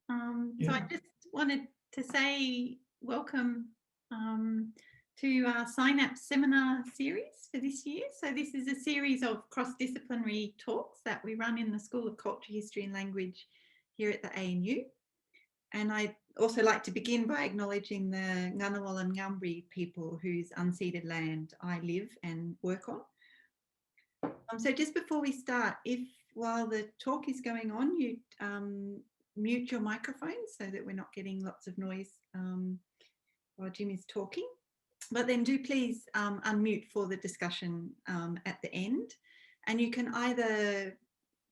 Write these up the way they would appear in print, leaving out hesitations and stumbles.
So I just wanted to say welcome to our Synapse seminar series for this year. So this is a series of cross-disciplinary talks that we run in the School of Culture, History and Language here at the ANU. And I'd also like to begin by acknowledging the Ngunnawal and Ngambri people whose unceded land I live and work on. So just before we start, if while the talk is going on, you mute your microphone so that we're not getting lots of noise while Jim is talking. But then do please unmute for the discussion at the end. And you can either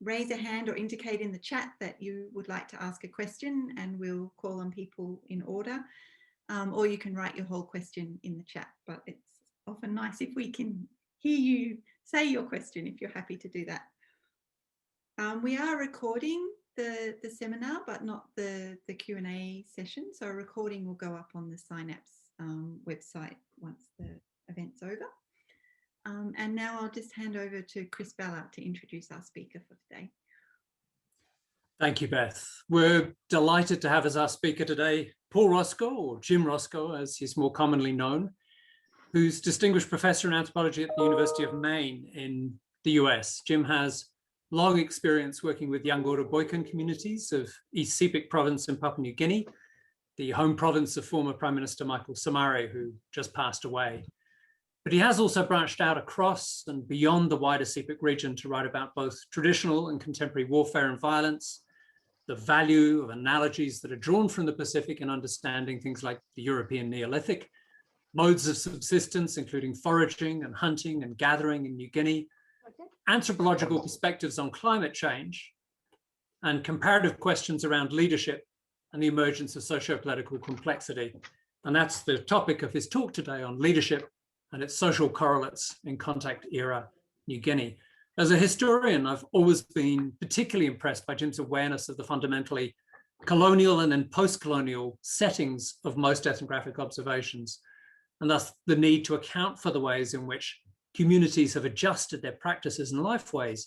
raise a hand or indicate in the chat that you would like to ask a question and we'll call on people in order. Or you can write your whole question in the chat, but it's often nice if we can hear you say your question if you're happy to do that. We are recording the seminar, but not the Q&A session. So a recording will go up on the Synapse website once the event's over. And now I'll just hand over to Chris Ballard to introduce our speaker for today. Thank you, Beth. We're delighted to have as our speaker today, Paul Roscoe, or Jim Roscoe, as he's more commonly known, who's distinguished professor in anthropology at the University of Maine in the US. Jim has long experience working with young order Boykan communities of East Sepik province in Papua New Guinea, the home province of former Prime Minister Michael Somare, who just passed away. But he has also branched out across and beyond the wider Sepik region to write about both traditional and contemporary warfare and violence, the value of analogies that are drawn from the Pacific in understanding things like the European Neolithic, modes of subsistence, including foraging and hunting and gathering in New Guinea, anthropological perspectives on climate change, and comparative questions around leadership and the emergence of socio-political complexity. And that's the topic of his talk today, on leadership and its social correlates in contact era New Guinea. As a historian, I've always been particularly impressed by Jim's awareness of the fundamentally colonial and then post-colonial settings of most ethnographic observations, and thus the need to account for the ways in which communities have adjusted their practices and lifeways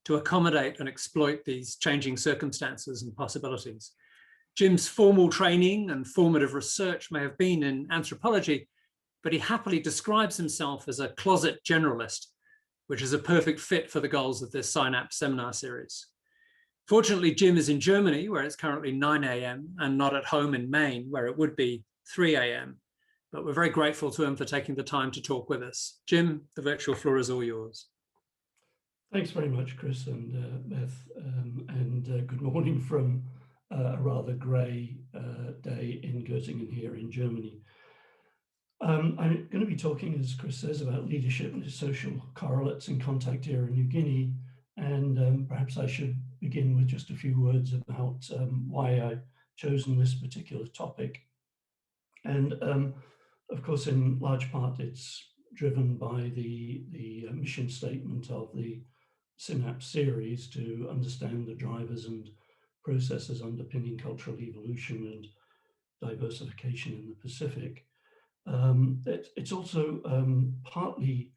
to accommodate and exploit these changing circumstances and possibilities. Jim's formal training and formative research may have been in anthropology, but he happily describes himself as a closet generalist, which is a perfect fit for the goals of this Synapse seminar series. Fortunately, Jim is in Germany, where it's currently 9 a.m., and not at home in Maine, where it would be 3 a.m. But we're very grateful to him for taking the time to talk with us. Jim, the virtual floor is all yours. Thanks very much, Chris and Beth, and good morning from a rather grey day in Göttingen here in Germany. I'm going to be talking, as Chris says, about leadership and its social correlates in contact era New Guinea, and perhaps I should begin with just a few words about why I've chosen this particular topic. And of course, in large part, it's driven by the mission statement of the Synapse series to understand the drivers and processes underpinning cultural evolution and diversification in the Pacific. It's also partly,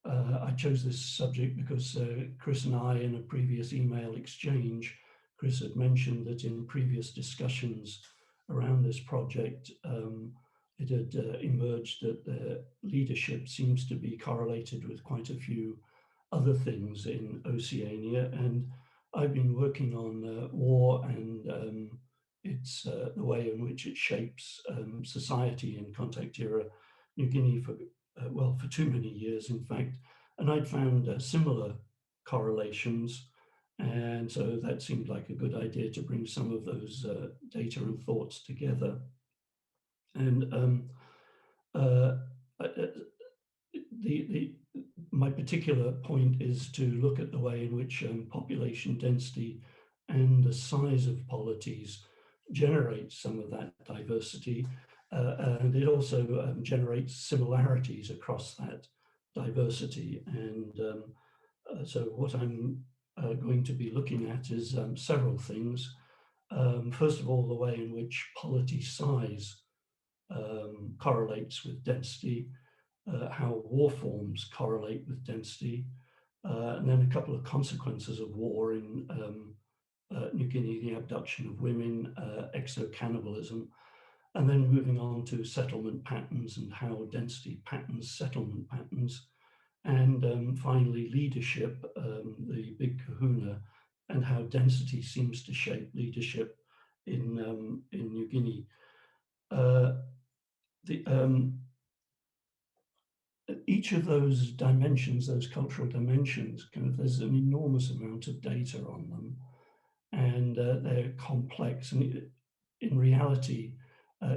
I chose this subject because Chris and I, in a previous email exchange, Chris had mentioned that in previous discussions around this project, it had emerged that the leadership seems to be correlated with quite a few other things in Oceania. And I've been working on war and it's the way in which it shapes society in contact era New Guinea for, well, for too many years, in fact. And I'd found similar correlations. And so that seemed like a good idea to bring some of those data and thoughts together. And my particular point is to look at the way in which population density and the size of polities generates some of that diversity, and it also generates similarities across that diversity. And so what I'm going to be looking at is several things. First of all, the way in which polity size correlates with density, how war forms correlate with density, and then a couple of consequences of war in New Guinea, the Abduction of Women, exo-cannibalism, and then moving on to settlement patterns and how density patterns settlement patterns, and finally leadership, the big kahuna, and how density seems to shape leadership in New Guinea. Each of those dimensions, those cultural dimensions, there's an enormous amount of data on them, and they're complex. And in reality,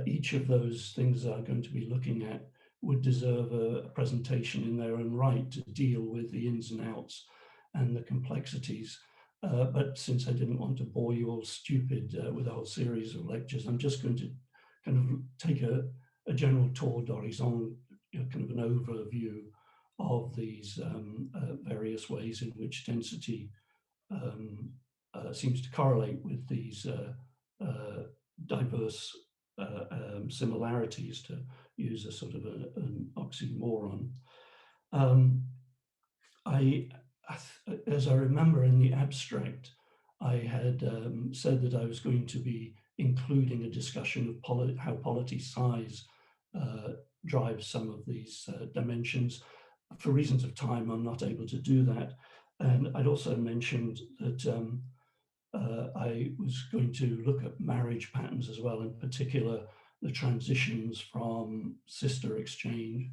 each of those things I'm going to be looking at would deserve a presentation in their own right to deal with the ins and outs and the complexities. But since I didn't want to bore you all stupid with a whole series of lectures, I'm just going to kind of take a general tour d'horizon, kind of an overview of these various ways in which density seems to correlate with these diverse similarities, to use a sort of an oxymoron. As I remember in the abstract, I had said that I was going to be including a discussion of how polity size drives some of these dimensions. For reasons of time, I'm not able to do that. And I'd also mentioned that I was going to look at marriage patterns as well, in particular, the transitions from sister exchange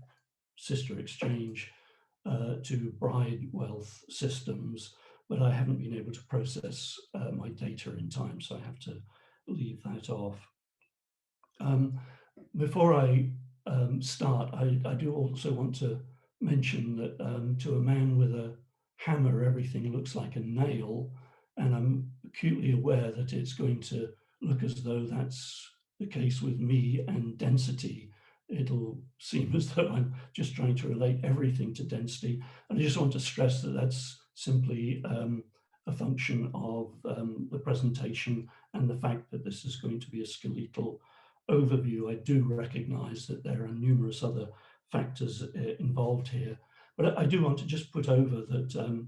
to bridewealth systems, but I haven't been able to process my data in time, so I have to leave that off. Before I start, I do also want to mention that to a man with a hammer, everything looks like a nail, and I'm acutely aware that it's going to look as though that's the case with me and density. It'll seem as though I'm just trying to relate everything to density. And I just want to stress that that's simply a function of the presentation and the fact that this is going to be a skeletal overview. I do recognize that there are numerous other factors involved here, but I do want to just put over that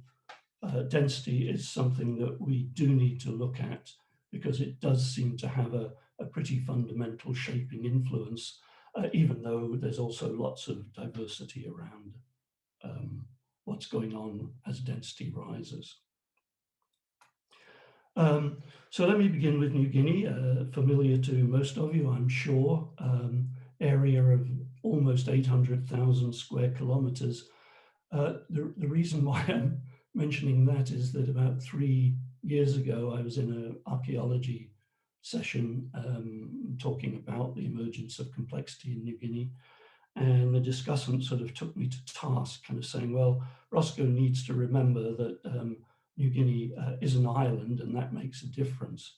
density is something that we do need to look at, because it does seem to have a pretty fundamental shaping influence, even though there's also lots of diversity around what's going on as density rises. So let me begin with New Guinea, familiar to most of you, I'm sure. Area of almost 800,000 square kilometers. The reason why I'm mentioning that is that about 3 years ago, I was in an archaeology session talking about the emergence of complexity in New Guinea. And the discussant sort of took me to task, kind of saying, well, Roscoe needs to remember that New Guinea is an island, and that makes a difference.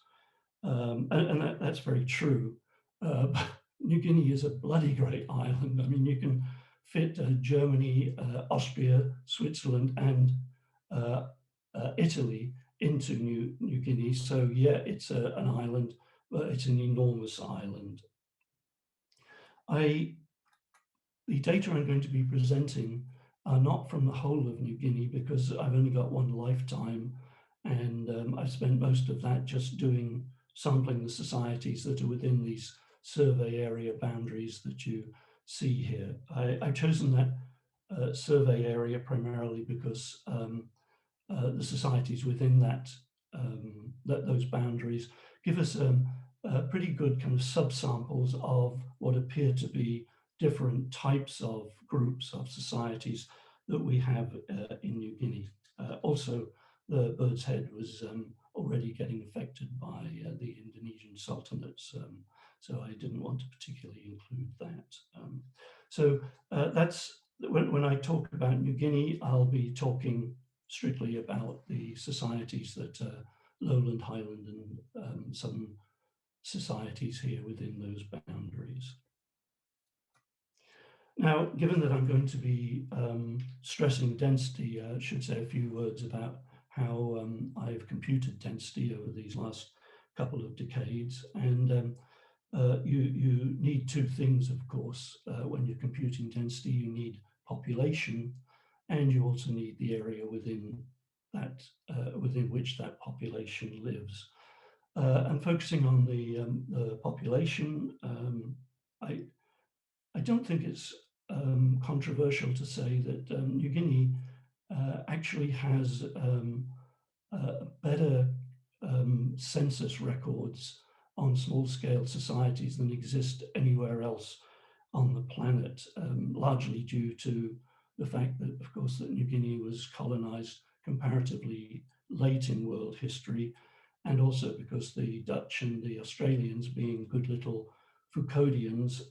And that's very true. But New Guinea is a bloody great island. I mean, you can fit Germany, Austria, Switzerland, and Italy into New Guinea. So yeah, it's an island, but it's an enormous island. The data I'm going to be presenting are not from the whole of New Guinea, because I've only got one lifetime, and I've spent most of that just sampling the societies that are within these survey area boundaries that you see here. I've chosen that survey area primarily because the societies within those boundaries give us pretty good kind of subsamples of what appear to be different types of groups of societies that we have in New Guinea. Also, the bird's head was already getting affected by the Indonesian sultanates, so I didn't want to particularly include that. That's when I talk about New Guinea, I'll be talking strictly about the societies that lowland, highland, and some societies here within those boundaries. Now, given that I'm going to be stressing density, I should say a few words about how I've computed density over these last couple of decades. And you need two things, of course, when you're computing density. You need population, and you also need the area within within which that population lives. And focusing on the population, I don't think it's controversial to say that New Guinea actually has better census records on small-scale societies than exist anywhere else on the planet, largely due to the fact that, of course, that New Guinea was colonized comparatively late in world history, and also because the Dutch and the Australians, being good little Foucauldians,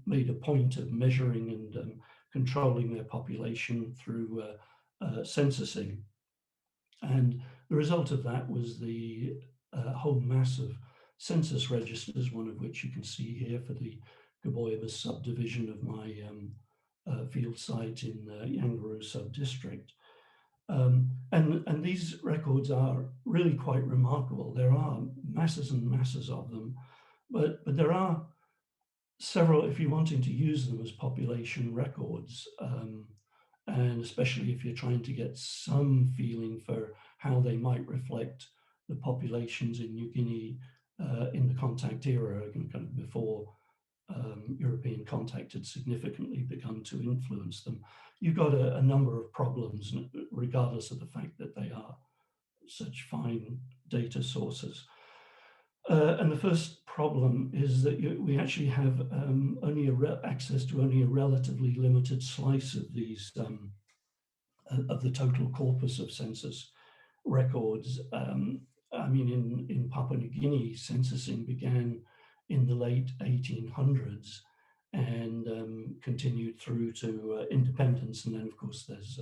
made a point of measuring and controlling their population through censusing. And the result of that was the whole mass of census registers, one of which you can see here for the Gaboyabas subdivision of my field site in Yangaroo sub-district. And these records are really quite remarkable. There are masses and masses of them, but there are several, if you're wanting to use them as population records, and especially if you're trying to get some feeling for how they might reflect the populations in New Guinea in the contact era, kind of before European contact had significantly begun to influence them. You've got a number of problems, regardless of the fact that they are such fine data sources. And the first problem is that we actually have only access to only a relatively limited slice of these, of the total corpus of census records. I mean, in Papua New Guinea, censusing began in the late 1800s and continued through to independence. And then, of course, there's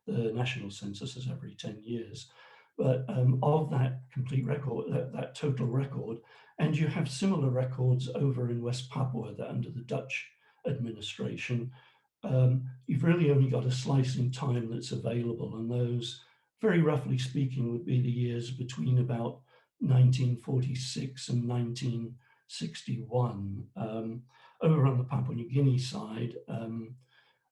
the national censuses every 10 years. But of that complete record, that total record, and you have similar records over in West Papua that under the Dutch administration, you've really only got a slice in time that's available. And those, very roughly speaking, would be the years between about 1946 and 1961. Over on the Papua New Guinea side,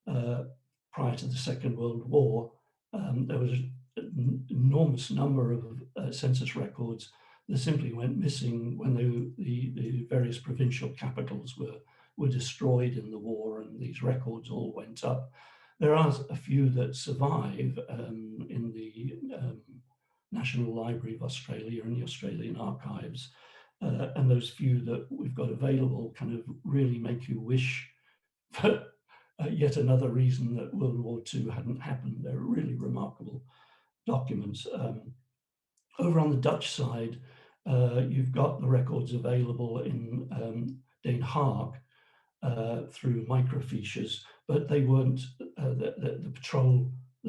prior to the Second World War, there was an enormous number of census records that simply went missing when the various provincial capitals were destroyed in the war, and these records all went up. There are a few that survive in the National Library of Australia and the Australian Archives, and those few that we've got available kind of really make you wish for yet another reason that World War II hadn't happened. They're really remarkable documents. Over on the Dutch side, you've got the records available in Den Haag through microfiches, but they weren't, the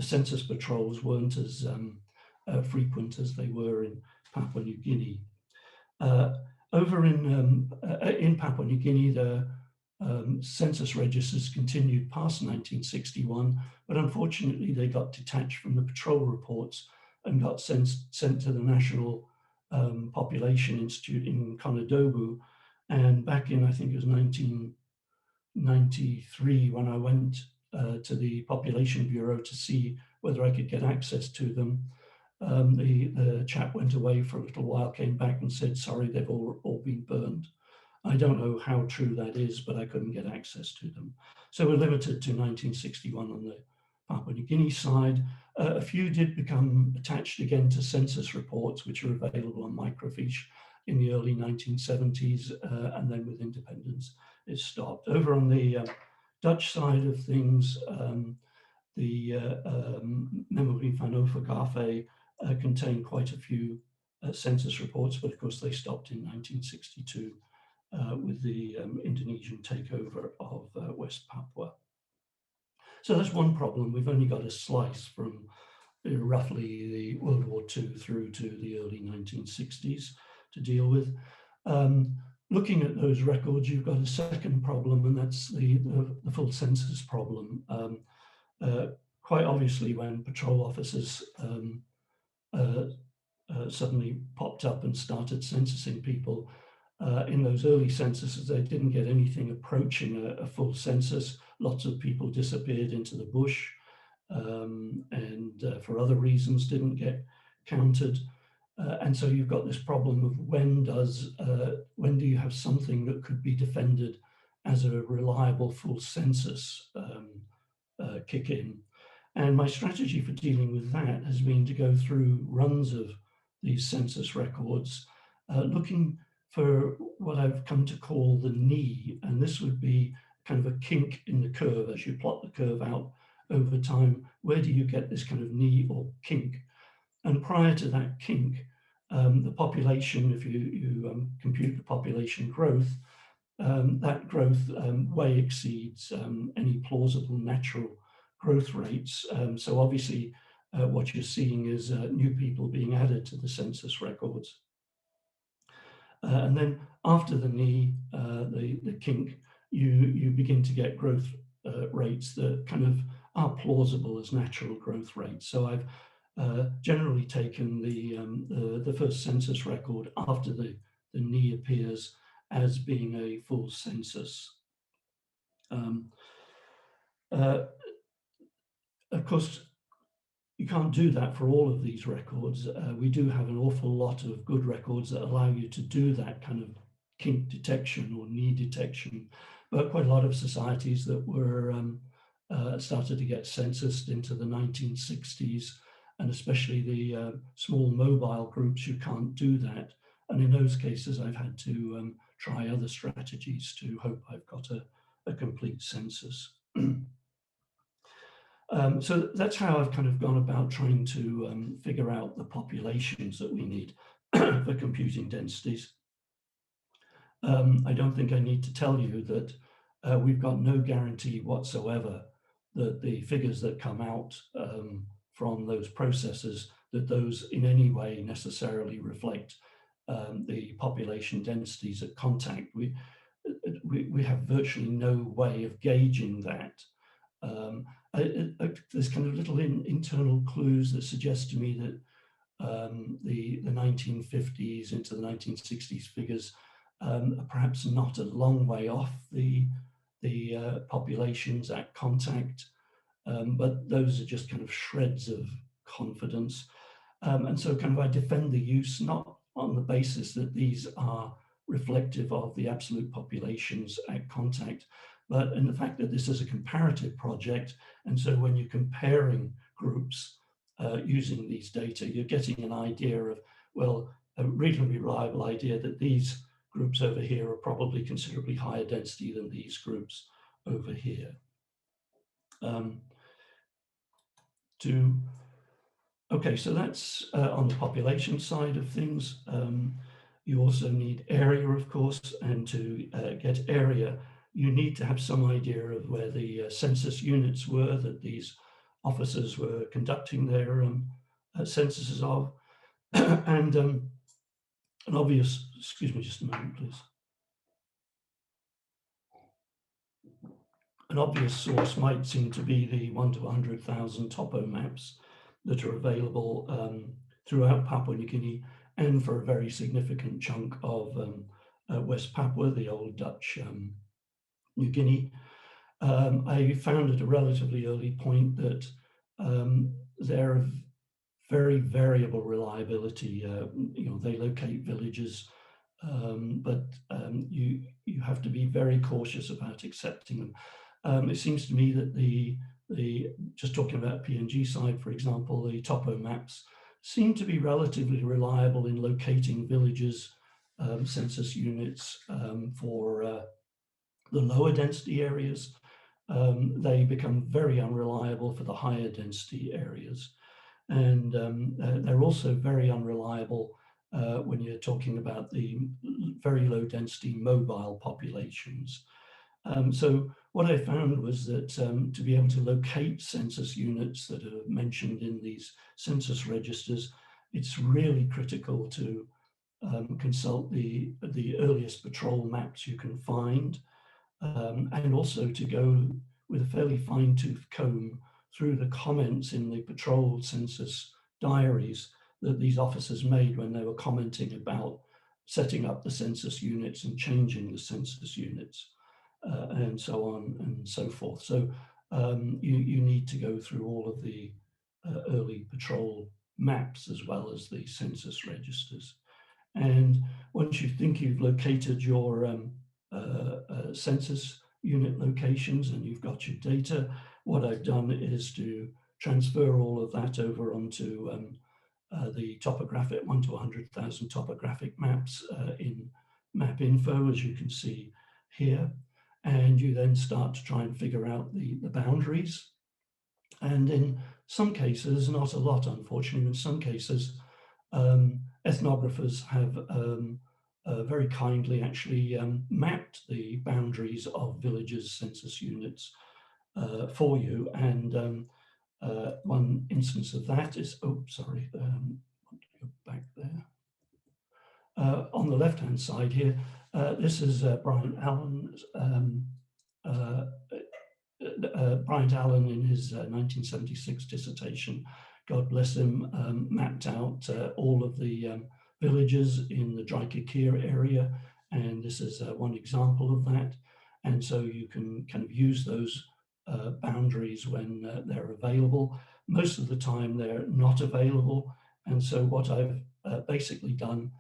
census patrols weren't as frequent as they were in Papua New Guinea. Over in Papua New Guinea, the census registers continued past 1961, but unfortunately they got detached from the patrol reports and got sent to the National Population Institute in Konodobu. And back in, I think it was 1993, when I went to the Population Bureau to see whether I could get access to them, the chap went away for a little while, came back and said, sorry, they've all been burned. I don't know how true that is, but I couldn't get access to them. So we're limited to 1961 on the Papua New Guinea side. A few did become attached again to census reports, which are available on microfiche in the early 1970s, and then with independence, it stopped. Over on the Dutch side of things, the Memorie van Overgave contained quite a few census reports, but of course they stopped in 1962 with the Indonesian takeover of West Papua. So that's one problem. We've only got a slice from roughly the World War II through to the early 1960s to deal with. Looking at those records, you've got a second problem, and that's the full census problem. Quite obviously, when patrol officers suddenly popped up and started censusing people, in those early censuses, they didn't get anything approaching a full census. Lots of people disappeared into the bush, and for other reasons didn't get counted. And so you've got this problem of when do you have something that could be defended as a reliable full census kick in. And my strategy for dealing with that has been to go through runs of these census records, looking for what I've come to call the knee. And this would be kind of a kink in the curve as you plot the curve out over time. Where do you get this kind of knee or kink? And prior to that kink, the population, if you compute the population growth, that growth way exceeds any plausible natural growth rates. So obviously what you're seeing is new people being added to the census records. And then after the knee, the kink, you begin to get growth rates that kind of are plausible as natural growth rates. So I've generally taken the first census record after the knee appears as being a full census. Of course, you can't do that for all of these records. We do have an awful lot of good records that allow you to do that kind of kink detection or knee detection, but quite a lot of societies that were started to get censused into the 1960s, and especially the small mobile groups, you can't do that. And in those cases, I've had to try other strategies to hope I've got a complete census. So that's how I've kind of gone about trying to figure out the populations that we need for computing densities. I don't think I need to tell you that we've got no guarantee whatsoever that the figures that come out from those processes, that those in any way necessarily reflect the population densities at contact. We have virtually no way of gauging that. There's kind of little internal clues that suggest to me that the 1950s into the 1960s figures are perhaps not a long way off the populations at contact, but those are just kind of shreds of confidence. And so kind of I defend the use not on the basis that these are reflective of the absolute populations at contact, but in the fact that this is a comparative project. And so when you're comparing groups using these data, you're getting an idea of, well, a reasonably reliable idea that these groups over here are probably considerably higher density than these groups over here. Okay, so that's on the population side of things. You also need area, of course, and to get area, you need to have some idea of where the census units were that these officers were conducting their censuses of. And an obvious, excuse me just a moment, please. An obvious source might seem to be the 1 to 100,000 topo maps that are available throughout Papua New Guinea and for a very significant chunk of West Papua, the old Dutch New Guinea. I found at a relatively early point that they're of very variable reliability. They locate villages, but you have to be very cautious about accepting them. It seems to me that just talking about PNG side, for example, the topo maps seem to be relatively reliable in locating villages, census units for the lower density areas. They become very unreliable for the higher density areas. And they're also very unreliable when you're talking about the very low density mobile populations. So what I found was that to be able to locate census units that are mentioned in these census registers, it's really critical to consult the earliest patrol maps you can find, and also to go with a fairly fine-tooth comb through the comments in the patrol census diaries that these officers made when they were commenting about setting up the census units and changing the census units, and so on and so forth. So you need to go through all of the early patrol maps as well as the census registers. And once you think you've located your census unit locations and you've got your data, what I've done is to transfer all of that over onto the topographic 1 to 100,000 topographic maps in map info, as you can see here. And you then start to try and figure out the boundaries. And in some cases, not a lot, unfortunately, in some cases, ethnographers have very kindly actually mapped the boundaries of villages' census units for you. And one instance of that is, oh, sorry, I want to go back there. On the left-hand side here, this is Brian Allen's Brian Allen in his 1976 dissertation, God bless him, mapped out all of the villages in the Dry-Kikir area, and this is one example of that. And so you can kind of use those boundaries when they're available. Most of the time they're not available, and so what I've basically done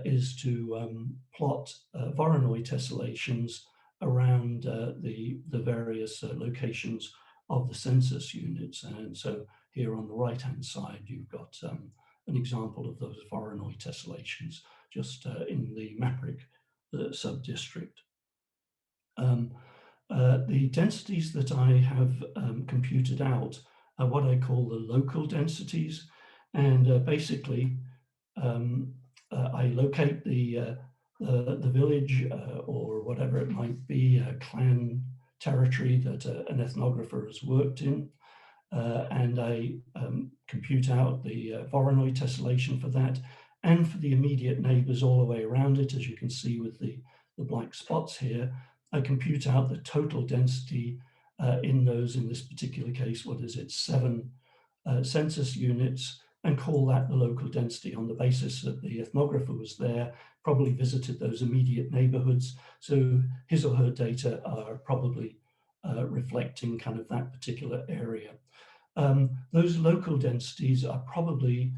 is to plot Voronoi tessellations around the various locations of the census units. And so here on the right-hand side, you've got an example of those Voronoi tessellations just in the Maprik sub-district. The densities that I have computed out are what I call the local densities. And basically, I locate the village or whatever it might be, a clan territory that an ethnographer has worked in, and I compute out the Voronoi tessellation for that and for the immediate neighbors all the way around it. As you can see with the black spots here, I compute out the total density in those, in this particular case, what is it, 7 census units, and call that the local density on the basis that the ethnographer was there, probably visited those immediate neighborhoods. So his or her data are probably reflecting kind of that particular area. Those local densities are probably,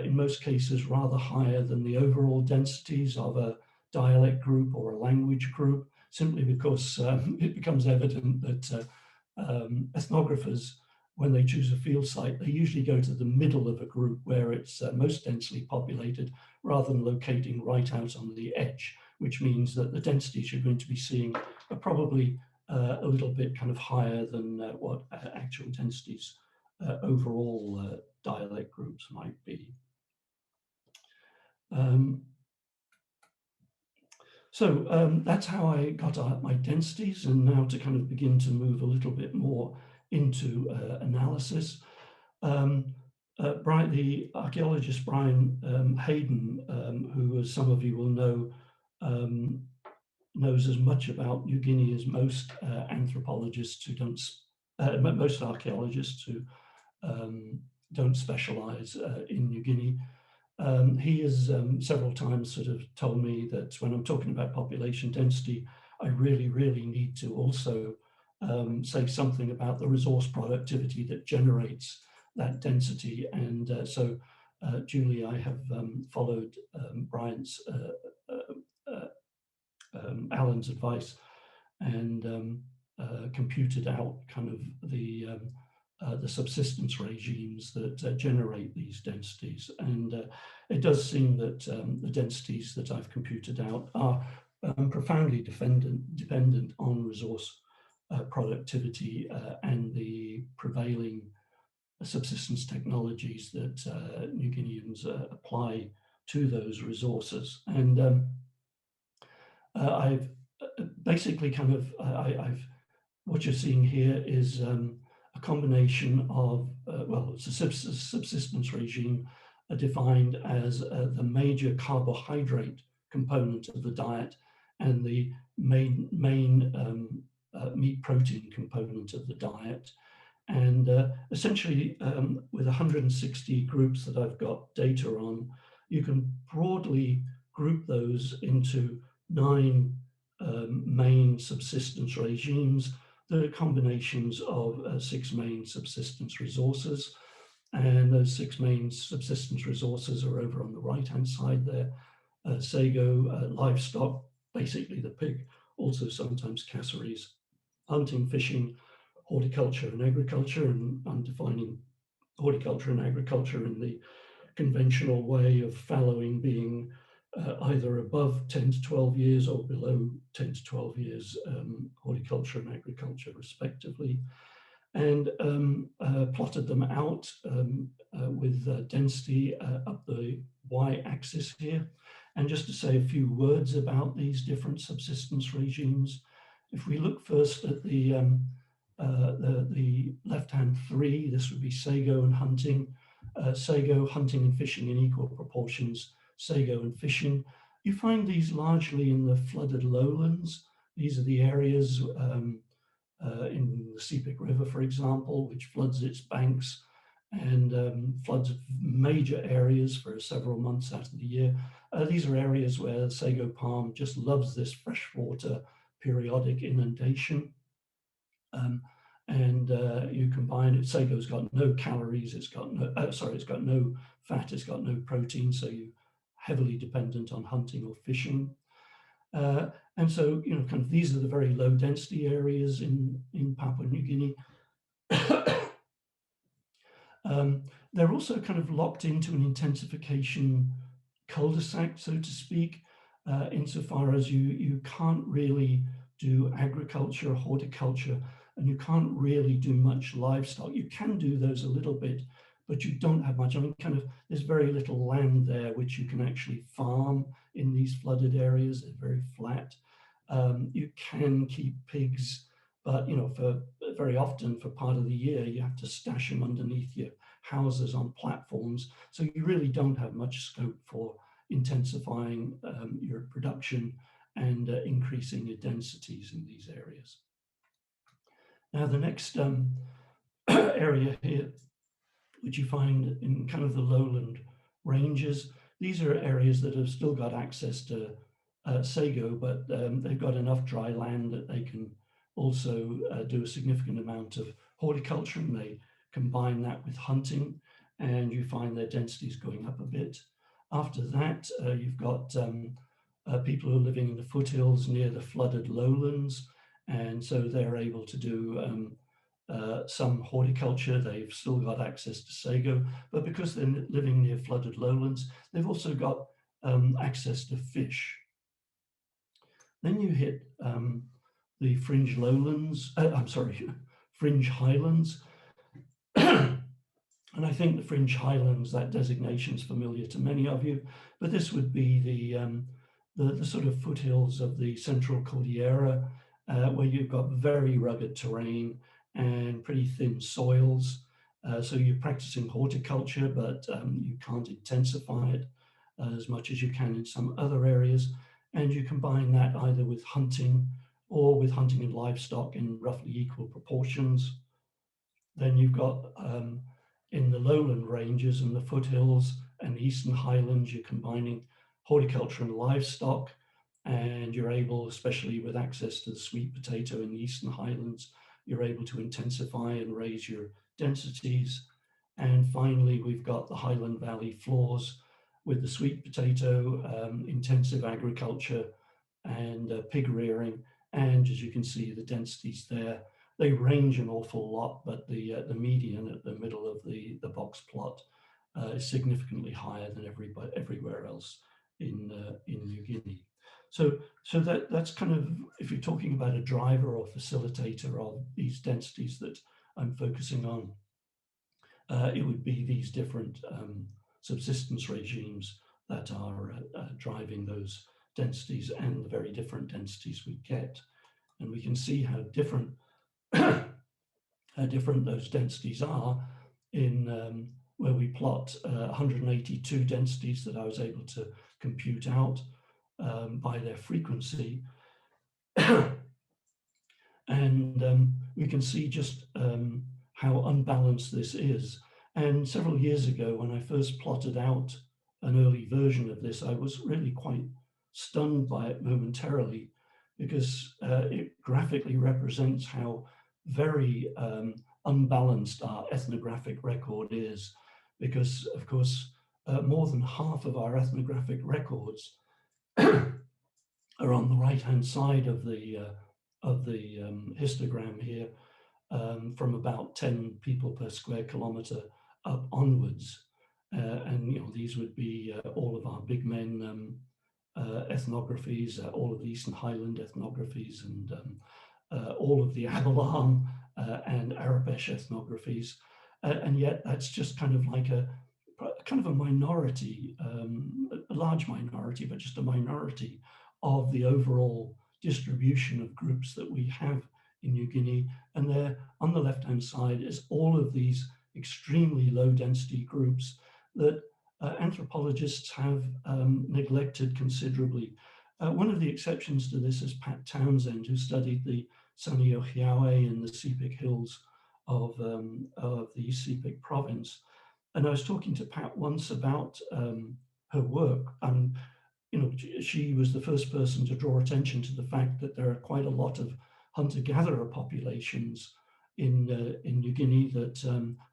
in most cases, rather higher than the overall densities of a dialect group or a language group, simply because it becomes evident that ethnographers, when they choose a field site, they usually go to the middle of a group where it's most densely populated, rather than locating right out on the edge, which means that the densities you're going to be seeing are probably a little bit kind of higher than what actual densities overall dialect groups might be. So that's how I got out my densities, and now to kind of begin to move a little bit more into analysis. The archaeologist Brian Hayden, who, as some of you will know, knows as much about New Guinea as most anthropologists who don't, most archaeologists who don't specialize in New Guinea. He has several times sort of told me that when I'm talking about population density, I really, really need to also say something about the resource productivity that generates that density. And so, Julie, I have followed Brian's Alan's advice and computed out kind of the subsistence regimes that generate these densities. And it does seem that the densities that I've computed out are profoundly dependent on resource productivity and the prevailing subsistence technologies that New Guineans apply to those resources. And I've basically kind of, what you're seeing here is a combination of, well, it's a subsistence regime defined as the major carbohydrate component of the diet and the main meat protein component of the diet. And essentially, with 160 groups that I've got data on, you can broadly group those into 9 main subsistence regimes, the combinations of 6 main subsistence resources. And those 6 main subsistence resources are over on the right-hand side there. Sago, livestock, basically the pig, also sometimes cassowaries, hunting, fishing, horticulture and agriculture. And I'm defining horticulture and agriculture in the conventional way of fallowing being either above 10 to 12 years or below 10 to 12 years, horticulture and agriculture respectively, and plotted them out with density up the y-axis here. And just to say a few words about these different subsistence regimes, if we look first at the left-hand 3, this would be sago and hunting. Sago, hunting and fishing in equal proportions, sago and fishing. You find these largely in the flooded lowlands. These are the areas in the Sepik River, for example, which floods its banks and floods major areas for several months out of the year. These are areas where the sago palm just loves this freshwater periodic inundation. You combine it, sago's got no calories, it's got no, it's got no fat, it's got no protein, so you're heavily dependent on hunting or fishing. And so, you know, kind of these are the very low density areas in Papua New Guinea. They're also kind of locked into an intensification cul-de-sac, so to speak, insofar as you can't really do agriculture, horticulture, and you can't really do much livestock. You can do those a little bit, but you don't have much. I mean, kind of, there's very little land there which you can actually farm in these flooded areas. They're very flat. You can keep pigs, but, you know, for very often for part of the year, you have to stash them underneath your houses on platforms. So you really don't have much scope for intensifying your production and increasing your densities in these areas. Now, the next area here, which you find in kind of the lowland ranges, these are areas that have still got access to sago, but they've got enough dry land that they can also do a significant amount of horticulture, and they combine that with hunting, and you find their densities going up a bit. After that, you've got people who are living in the foothills near the flooded lowlands, and so they're able to do some horticulture. They've still got access to sago, but because they're living near flooded lowlands, they've also got access to fish. Then you hit the fringe lowlands, fringe highlands. And I think the fringe highlands, that designation is familiar to many of you, but this would be the sort of foothills of the Central Cordillera, where you've got very rugged terrain and pretty thin soils. So you're practicing horticulture, but you can't intensify it as much as you can in some other areas. And you combine that either with hunting or with hunting and livestock in roughly equal proportions. Then you've got in the lowland ranges and the foothills and the eastern highlands, you're combining horticulture and livestock, and you're able, especially with access to the sweet potato in the eastern highlands, you're able to intensify and raise your densities. And finally, we've got the Highland Valley floors with the sweet potato, intensive agriculture and pig rearing. And as you can see, the densities there, they range an awful lot, but the median at the middle of the box plot is significantly higher than everywhere else in New Guinea. So that's kind of, if you're talking about a driver or facilitator of these densities that I'm focusing on, it would be these different subsistence regimes that are driving those densities and the very different densities we get. And we can see how different those densities are in where we plot 182 densities that I was able to compute out by their frequency. And we can see just how unbalanced this is. And several years ago, when I first plotted out an early version of this, I was really quite stunned by it momentarily, because it graphically represents how very unbalanced our ethnographic record is, because of course more than half of our ethnographic records are on the right-hand side of the histogram here, from about 10 people per square kilometre up onwards. And you know, these would be all of our big men ethnographies, all of the Eastern Highland ethnographies, and all of the Abelarm and Arabesh ethnographies. And yet that's just kind of like a minority, a large minority, but just a minority of the overall distribution of groups that we have in New Guinea. And there on the left-hand side is all of these extremely low density groups that anthropologists have neglected considerably. One of the exceptions to this is Pat Townsend, who studied the Sanio-Hiawe in the Sepik Hills of the East Sepik province. And I was talking to Pat once about her work. You know, she was the first person to draw attention to the fact that there are quite a lot of hunter-gatherer populations in New Guinea that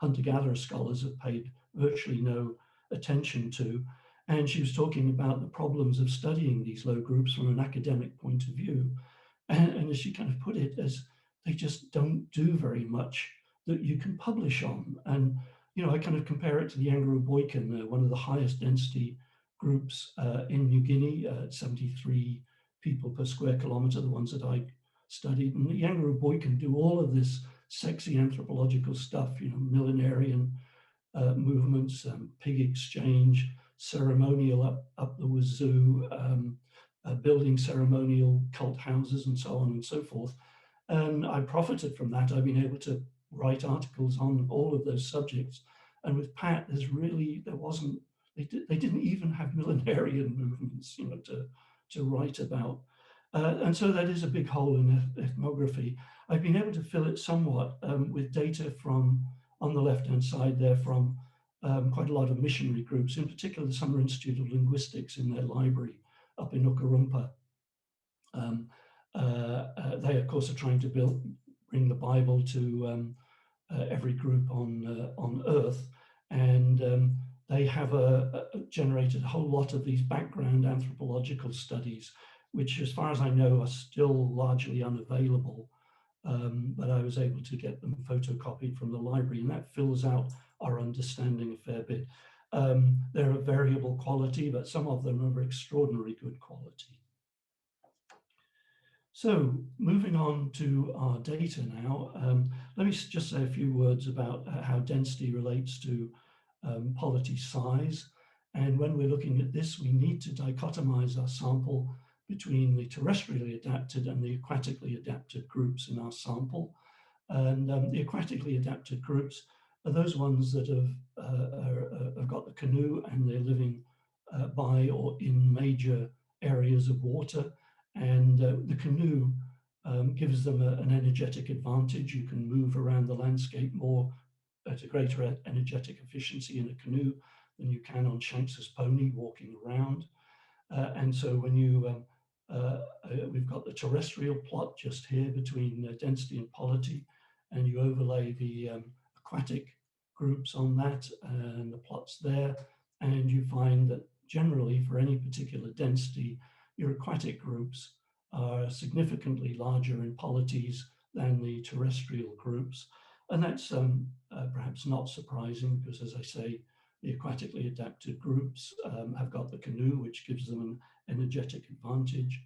hunter-gatherer scholars have paid virtually no attention to. And she was talking about the problems of studying these low groups from an academic point of view. And as she kind of put it, as they just don't do very much that you can publish on. And, you know, I kind of compare it to the Anglo-Boykan, one of the highest density groups in New Guinea, 73 people per square kilometre, the ones that I studied. And the Anglo-Boykan do all of this sexy anthropological stuff, you know, millenarian movements, pig exchange, ceremonial up the wazoo, building ceremonial cult houses and so on and so forth. And I profited from that. I've been able to write articles on all of those subjects. And with Pat, they didn't even have millenarian movements, you know, to write about. And so that is a big hole in ethnography. I've been able to fill it somewhat with data from, on the left-hand side there, from quite a lot of missionary groups, in particular the Summer Institute of Linguistics in their library up in Ukarumpa. They, of course, are trying to bring the Bible to every group on Earth, and they have generated a whole lot of these background anthropological studies, which, as far as I know, are still largely unavailable. But I was able to get them photocopied from the library, and that fills out our understanding a fair bit. They're of variable quality, but some of them are of extraordinarily good quality. So moving on to our data now, let me just say a few words about how density relates to polity size. And when we're looking at this, we need to dichotomize our sample between the terrestrially adapted and the aquatically adapted groups in our sample. And the aquatically adapted groups are those ones that have got the canoe and they're living by or in major areas of water. And the canoe gives them an energetic advantage. You can move around the landscape more at a greater energetic efficiency in a canoe than you can on Shanks's pony walking around. And so when you, we've got the terrestrial plot just here between density and polity, and you overlay the aquatic groups on that and the plots there, and you find that generally for any particular density, your aquatic groups are significantly larger in polities than the terrestrial groups. And that's perhaps not surprising because, as I say, the aquatically adapted groups have got the canoe, which gives them an energetic advantage.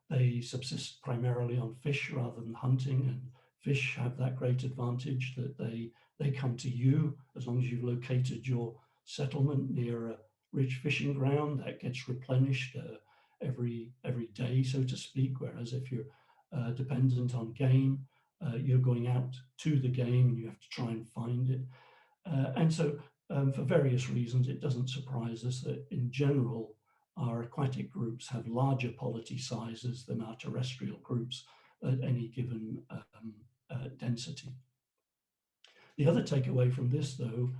They subsist primarily on fish rather than hunting, and fish have that great advantage that they come to you as long as you've located your settlement near a rich fishing ground that gets replenished every day, so to speak. Whereas if you're dependent on game, you're going out to the game and you have to try and find it. And so for various reasons, it doesn't surprise us that in general, our aquatic groups have larger polity sizes than our terrestrial groups at any given density. The other takeaway from this, though,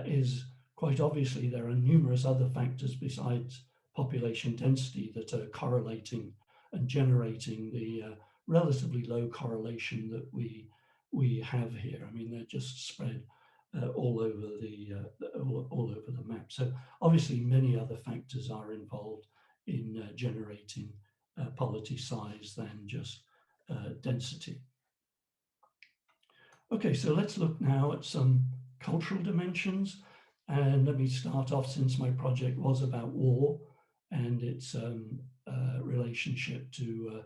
is quite obviously there are numerous other factors besides population density that are correlating and generating the relatively low correlation that we have here. I mean, they're just spread all over the map. So obviously many other factors are involved in generating polity size than just density. Okay, so let's look now at some cultural dimensions. And let me start off, since my project was about war and its relationship to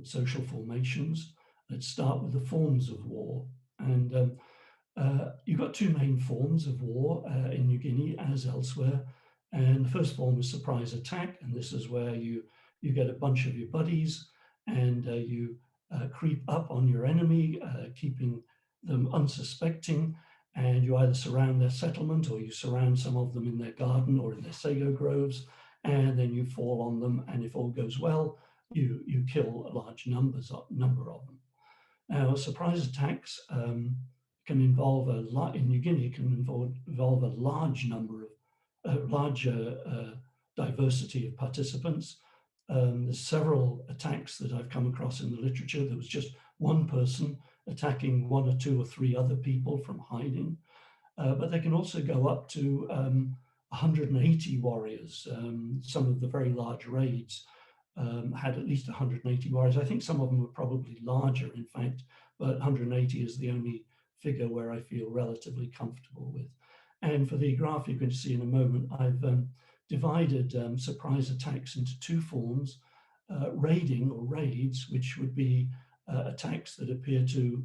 social formations. Let's start with the forms of war. And you've got two main forms of war in New Guinea as elsewhere. And the first form is surprise attack. And this is where you get a bunch of your buddies and you creep up on your enemy, keeping them unsuspecting. And you either surround their settlement or you surround some of them in their garden or in their sago groves, and then you fall on them. And if all goes well, you kill a large number of them. Now, surprise attacks can involve in New Guinea can involve a large number of larger diversity of participants. There's several attacks that I've come across in the literature. There was just one person attacking one or two or three other people from hiding, but they can also go up to 180 warriors. Some of the very large raids had at least 180 warriors. I think some of them were probably larger, in fact, but 180 is the only figure where I feel relatively comfortable with. And for the graph you're going to see in a moment, I've divided surprise attacks into two forms: raiding or raids, which would be attacks that appear to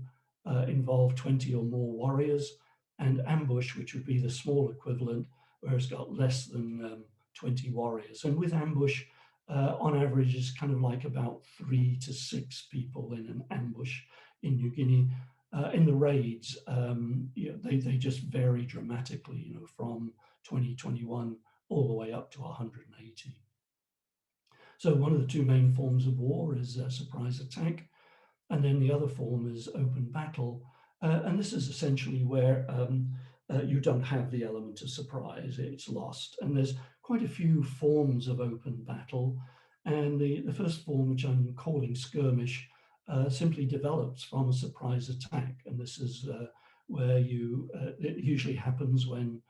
involve 20 or more warriors, and ambush, which would be the small equivalent, where it's got less than 20 warriors. And with ambush, on average, is kind of like about 3 to 6 people in an ambush in New Guinea. In the raids, they just vary dramatically, from 2021 all the way up to 180. So one of the two main forms of war is surprise attack, and then the other form is open battle. And this is essentially where you don't have the element of surprise, it's lost. And there's quite a few forms of open battle. And the first form, which I'm calling skirmish, simply develops from a surprise attack. And this is where it usually happens when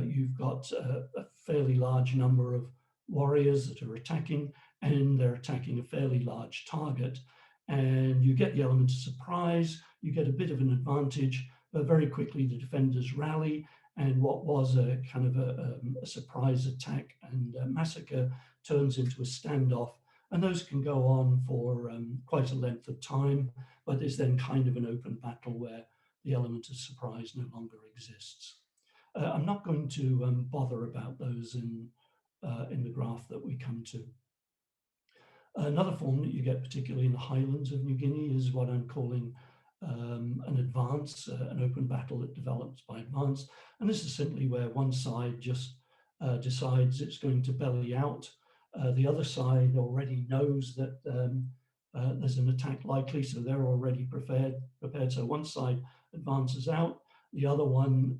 you've got a fairly large number of warriors that are attacking, and they're attacking a fairly large target. And you get the element of surprise, you get a bit of an advantage, but very quickly the defenders rally, and what was a kind of a surprise attack and massacre turns into a standoff. And those can go on for quite a length of time, but there's then kind of an open battle where the element of surprise no longer exists. I'm not going to bother about those in the graph that we come to. Another form that you get, particularly in the highlands of New Guinea, is what I'm calling an advance, an open battle that develops by advance. And this is simply where one side just decides it's going to belly out. The other side already knows that there's an attack likely, so they're already prepared. So one side advances out, the other one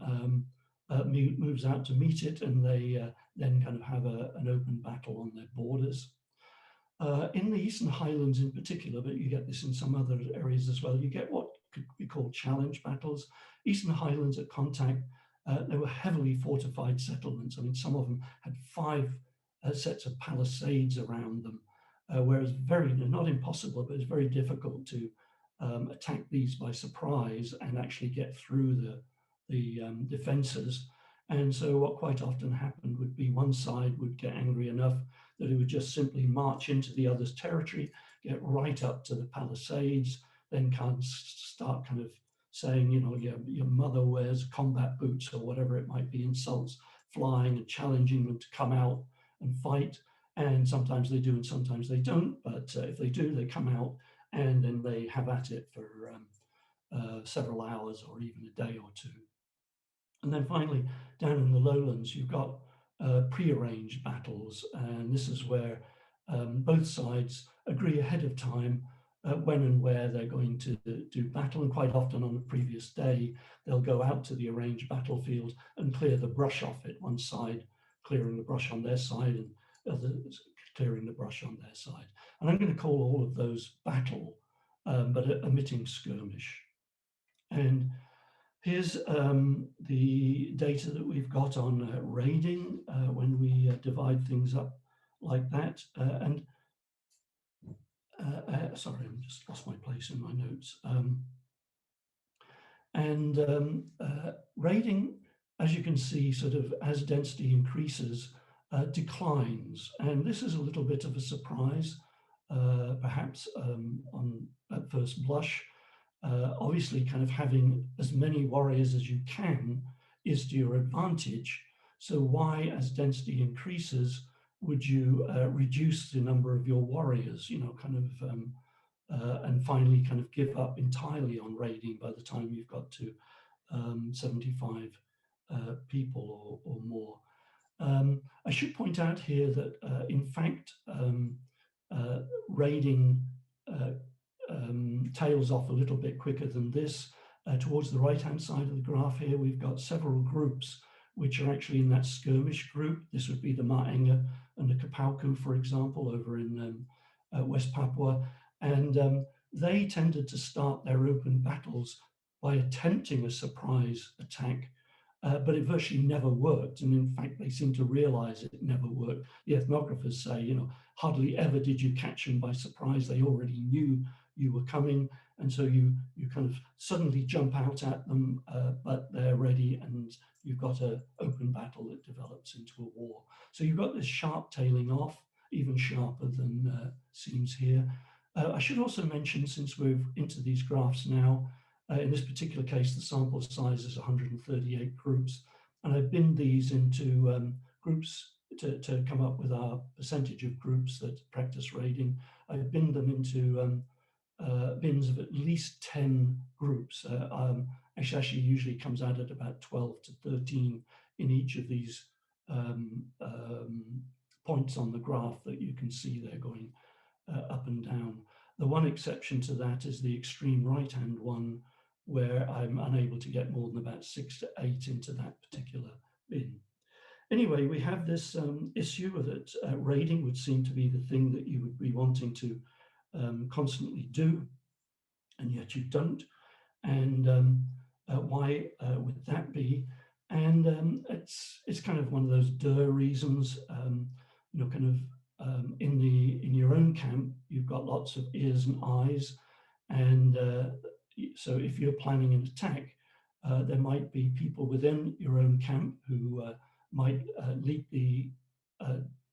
moves out to meet it, and they then kind of have an open battle on their borders. In the Eastern Highlands in particular, but you get this in some other areas as well, you get what could be called challenge battles. Eastern Highlands at contact, they were heavily fortified settlements. I mean, some of them had 5 sets of palisades around them, whereas not impossible, but it's very difficult to attack these by surprise and actually get through the defenses. And so what quite often happened would be one side would get angry enough that it would just simply march into the other's territory, get right up to the palisades, then start kind of saying, your mother wears combat boots or whatever it might be, insults flying and challenging them to come out and fight. And sometimes they do and sometimes they don't, but if they do, they come out and then they have at it for several hours or even a day or two. And then finally, down in the lowlands, you've got prearranged battles, and this is where both sides agree ahead of time when and where they're going to do battle, and quite often on the previous day they'll go out to the arranged battlefield and clear the brush off it, one side clearing the brush on their side and others clearing the brush on their side. And I'm going to call all of those battle, but omitting skirmish. And here's the data that we've got on raiding when we divide things up like that. Sorry, I just lost my place in my notes. Raiding, as you can see, sort of as density increases, declines. And this is a little bit of a surprise, perhaps at first blush. Obviously, kind of having as many warriors as you can is to your advantage. So why, as density increases, would you reduce the number of your warriors, you know, kind of, and finally kind of give up entirely on raiding by the time you've got to 75 people or more. I should point out here that, in fact, raiding tails off a little bit quicker than this. Towards the right-hand side of the graph here, we've got several groups which are actually in that skirmish group. This would be the Ma'enga and the Kapauku, for example, over in West Papua. And they tended to start their open battles by attempting a surprise attack, but it virtually never worked. And in fact, they seem to realize it never worked. The ethnographers say, you know, hardly ever did you catch them by surprise. They already knew you were coming. And so you kind of suddenly jump out at them, but they're ready, and you've got an open battle that develops into a war. So you've got this sharp tailing off, even sharper than seems here. I should also mention, since we're into these graphs now, in this particular case, the sample size is 138 groups, and I've binned these into groups to come up with our percentage of groups that practice raiding. I've binned them into bins of at least 10 groups. Actually usually comes out at about 12 to 13 in each of these points on the graph that you can see there going up and down. The one exception to that is the extreme right-hand one, where I'm unable to get more than about 6 to 8 into that particular bin. Anyway, we have this issue that raiding would seem to be the thing that you would be wanting to constantly do, and yet you don't. And why would that be? And it's kind of one of those reasons. You know, kind of in your own camp, you've got lots of ears and eyes, and so if you're planning an attack, there might be people within your own camp who might leak the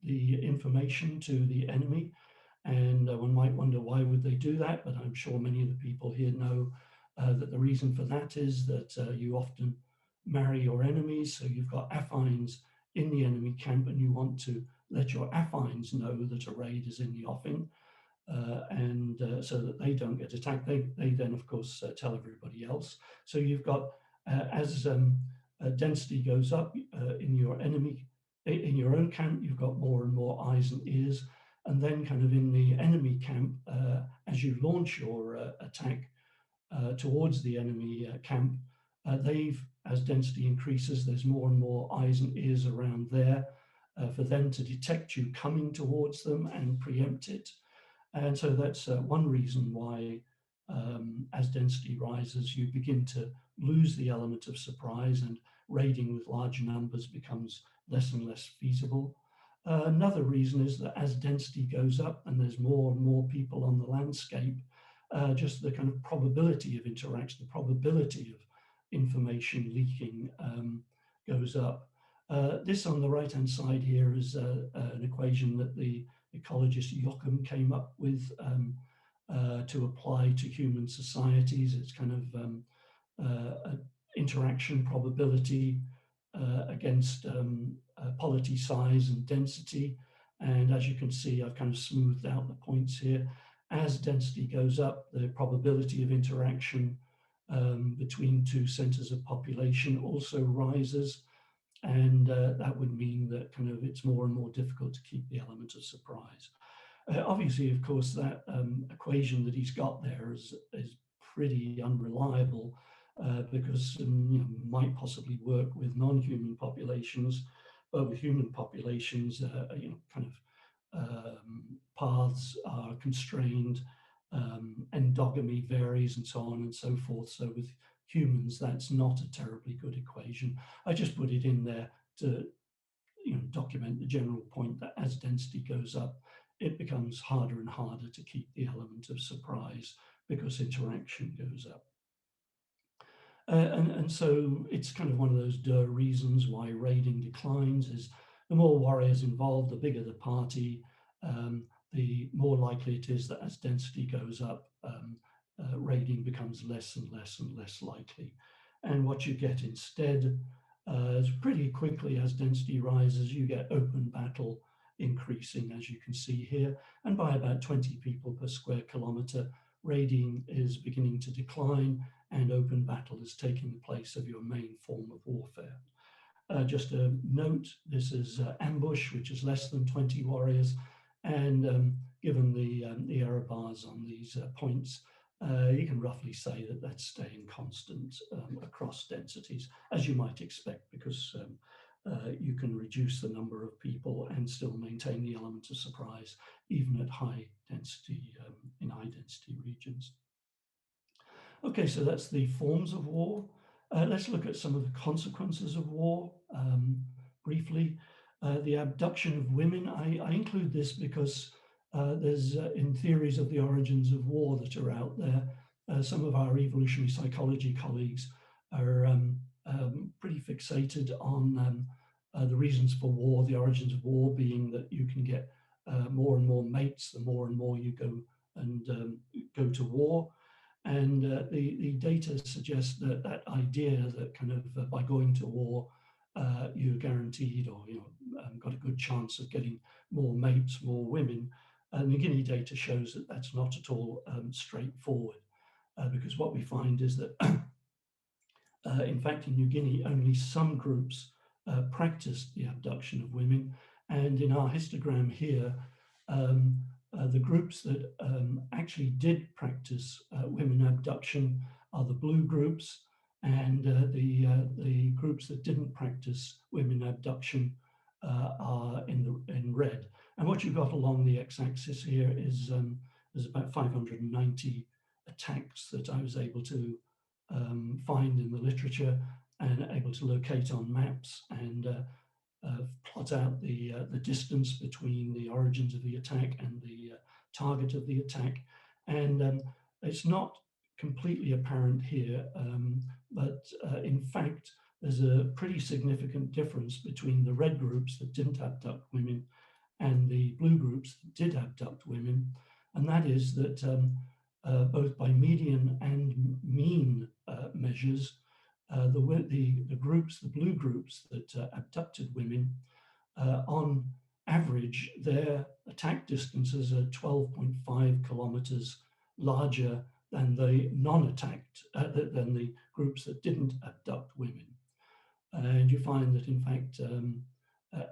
information to the enemy. And one might wonder why would they do that, but I'm sure many of the people here know that the reason for that is that you often marry your enemies. So you've got affines in the enemy camp, and you want to let your affines know that a raid is in the offing, and so that they don't get attacked. They then, of course, tell everybody else. So you've got, as density goes up in your own camp, you've got more and more eyes and ears. And then kind of in the enemy camp, as you launch your attack towards the enemy camp, as density increases, there's more and more eyes and ears around there for them to detect you coming towards them and preempt it. And so that's one reason why, as density rises, you begin to lose the element of surprise, and raiding with large numbers becomes less and less feasible. Another reason is that as density goes up and there's more and more people on the landscape, just the kind of probability of interaction, the probability of information leaking goes up. This on the right-hand side here is an equation that the ecologist Joachim came up with to apply to human societies. It's kind of interaction probability against polity size and density. And as you can see, I've kind of smoothed out the points here. As density goes up, the probability of interaction between two centers of population also rises. And that would mean that kind of it's more and more difficult to keep the element of surprise. Obviously, of course, that equation that he's got there is pretty unreliable, because you know, might possibly work with non-human populations, but with human populations, you know, kind of paths are constrained, endogamy varies, and so on and so forth. So with humans, that's not a terribly good equation. I just put it in there to document the general point that as density goes up, it becomes harder and harder to keep the element of surprise because interaction goes up. And so it's kind of one of those reasons why raiding declines is the more warriors involved, the bigger the party, the more likely it is that as density goes up, raiding becomes less and less and less likely. And what you get instead is pretty quickly as density rises, you get open battle increasing, as you can see here. And by about 20 people per square kilometer, raiding is beginning to decline and open battle is taking the place of your main form of warfare. Just a note, this is ambush, which is less than 20 warriors. And given the error bars on these points, you can roughly say that that's staying constant across densities, as you might expect, because you can reduce the number of people and still maintain the element of surprise, even at high density, in high density regions. Okay, so that's the forms of war. Let's look at some of the consequences of war briefly. The abduction of women, I include this because there's in theories of the origins of war that are out there, some of our evolutionary psychology colleagues are pretty fixated on the reasons for war, the origins of war being that you can get more and more mates the more and more you go to war. And the data suggests that that idea that kind of by going to war, you're guaranteed or got a good chance of getting more mates, more women. And the Guinea data shows that that's not at all straightforward, because what we find is that, in fact, in New Guinea, only some groups practiced the abduction of women. And in our histogram here, the groups that actually did practice women abduction are the blue groups, and the groups that didn't practice women abduction are in red. And what you've got along the x-axis here is there's about 590 attacks that I was able to find in the literature and able to locate on maps and plot out the distance between the origins of the attack and the target of the attack. And it's not completely apparent here, but in fact, there's a pretty significant difference between the red groups that didn't abduct women and the blue groups that did abduct women. And that is that both by median and mean measures, the blue groups that abducted women, on average, their attack distances are 12.5 kilometers larger than the non-attacked, than the groups that didn't abduct women. And you find that, in fact,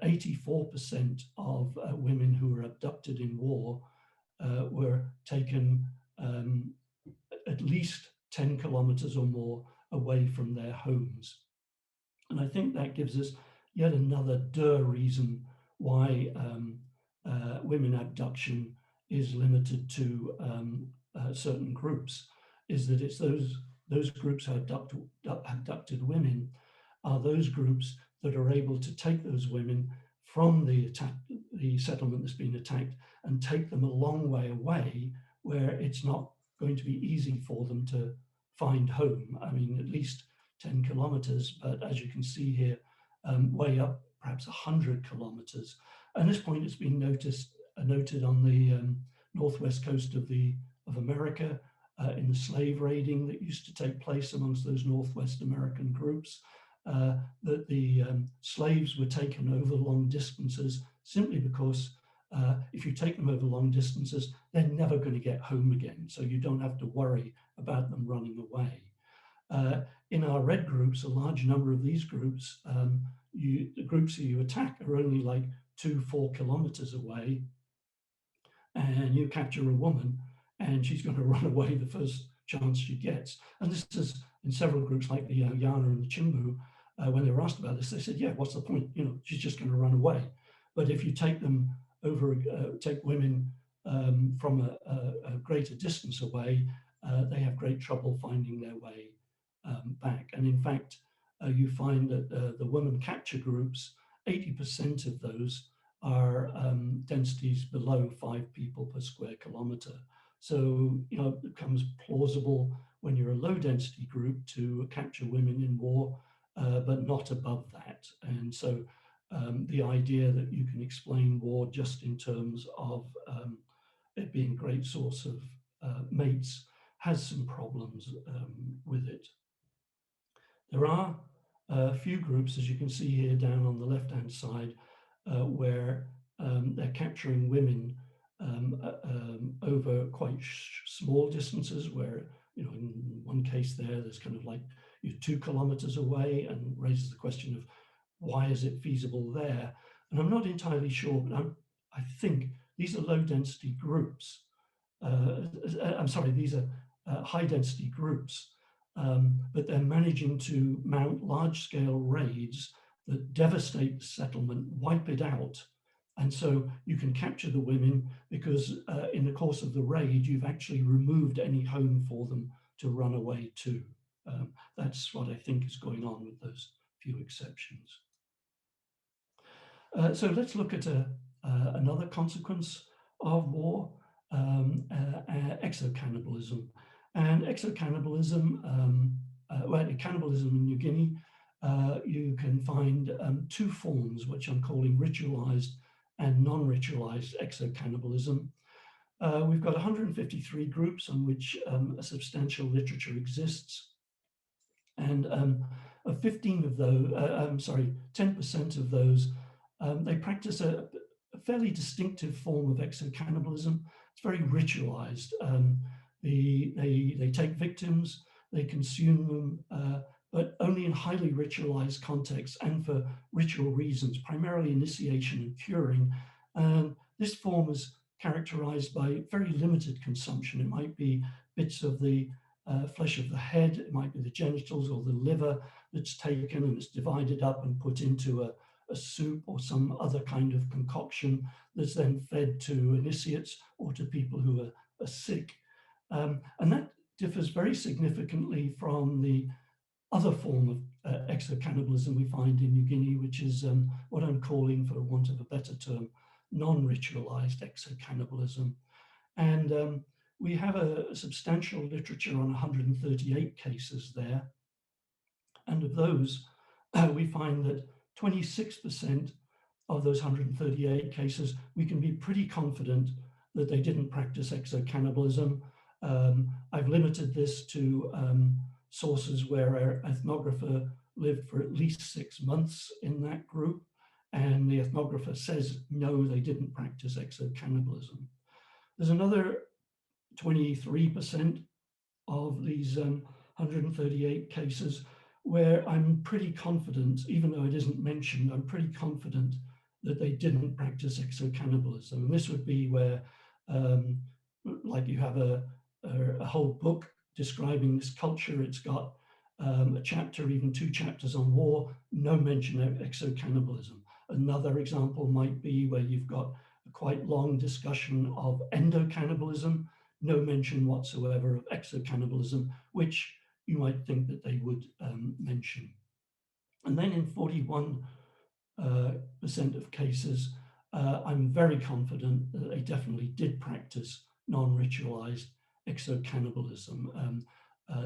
84% of women who were abducted in war were taken at least 10 kilometers or more away from their homes. And I think that gives us yet another reason why women abduction is limited to certain groups, is that it's those groups who abducted women are those groups that are able to take those women from the settlement that's been attacked and take them a long way away where it's not going to be easy for them to find home. I mean, at least 10 kilometers, but as you can see here, way up perhaps 100 kilometers. And this point has been noted on the northwest coast of America in the slave raiding that used to take place amongst those Northwest American groups, that the slaves were taken over long distances simply because if you take them over long distances, they're never going to get home again. So you don't have to worry about them running away. In our red groups, a large number of these groups, the groups that you attack are only like 2-4 kilometers away, and you capture a woman and she's going to run away the first chance she gets. And this is in several groups like the Yana and the Chimbu. When they were asked about this, they said, yeah, what's the point? She's just going to run away. But if you take them take women from a greater distance away, they have great trouble finding their way back. And in fact, you find that the women capture groups, 80% of those are densities below 5 people per square kilometer. So, it becomes plausible when you're a low density group to capture women in war, but not above that. And so the idea that you can explain war just in terms of it being a great source of mates has some problems with it. There are a few groups, as you can see here down on the left-hand side, where they're capturing women over quite small distances, where, in one case there's kind of like you're 2 kilometers away, and raises the question of why is it feasible there? And I'm not entirely sure, but I think these are low density groups. I'm sorry, these are high density groups, but they're managing to mount large scale raids that devastate the settlement, wipe it out. And so you can capture the women because in the course of the raid, you've actually removed any home for them to run away to. That's what I think is going on with those few exceptions. So let's look at another consequence of war, exo-cannibalism. And exo-cannibalism, well, cannibalism in New Guinea, you can find 2 forms, which I'm calling ritualized and non-ritualized exo-cannibalism. We've got 153 groups on which a substantial literature exists. And 15 of those, 10% of those, they practice a fairly distinctive form of exo-cannibalism. It's very ritualized. They take victims, they consume them, but only in highly ritualized contexts and for ritual reasons, primarily initiation and curing. This form is characterized by very limited consumption. It might be bits of the flesh of the head, it might be the genitals or the liver that's taken and it's divided up and put into a soup or some other kind of concoction that's then fed to initiates or to people who are sick. And that differs very significantly from the other form of exo-cannibalism we find in New Guinea, which is what I'm calling, for want of a better term, non-ritualized exo-cannibalism. And we have a substantial literature on 138 cases there. And of those, we find that 26% of those 138 cases, we can be pretty confident that they didn't practice exo-cannibalism. I've limited this to sources where our ethnographer lived for at least 6 months in that group, and the ethnographer says, no, they didn't practice exo-cannibalism. There's another 23% of these 138 cases where I'm pretty confident, even though it isn't mentioned, I'm pretty confident that they didn't practice exo-cannibalism. And this would be where, like you have a whole book describing this culture. It's got a chapter, even 2 chapters on war, no mention of exo-cannibalism. Another example might be where you've got a quite long discussion of endo-cannibalism, no mention whatsoever of exo-cannibalism, which you might think that they would mention. And then in 41% of cases, I'm very confident that they definitely did practice non-ritualized exo-cannibalism.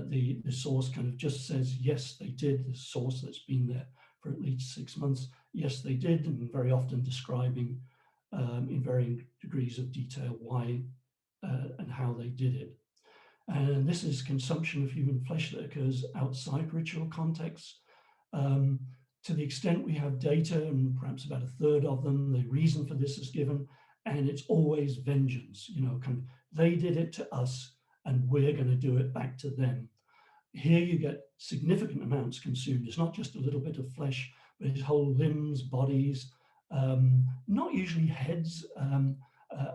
The source kind of just says, yes, they did. The source that's been there for at least 6 months, yes, they did, and very often describing in varying degrees of detail why and how they did it. And this is consumption of human flesh that occurs outside ritual contexts. To the extent we have data, and perhaps about 1/3 of them, the reason for this is given, and it's always vengeance. Kind of, they did it to us, and we're going to do it back to them. Here you get significant amounts consumed. It's not just a little bit of flesh, but it's whole limbs, bodies, not usually heads,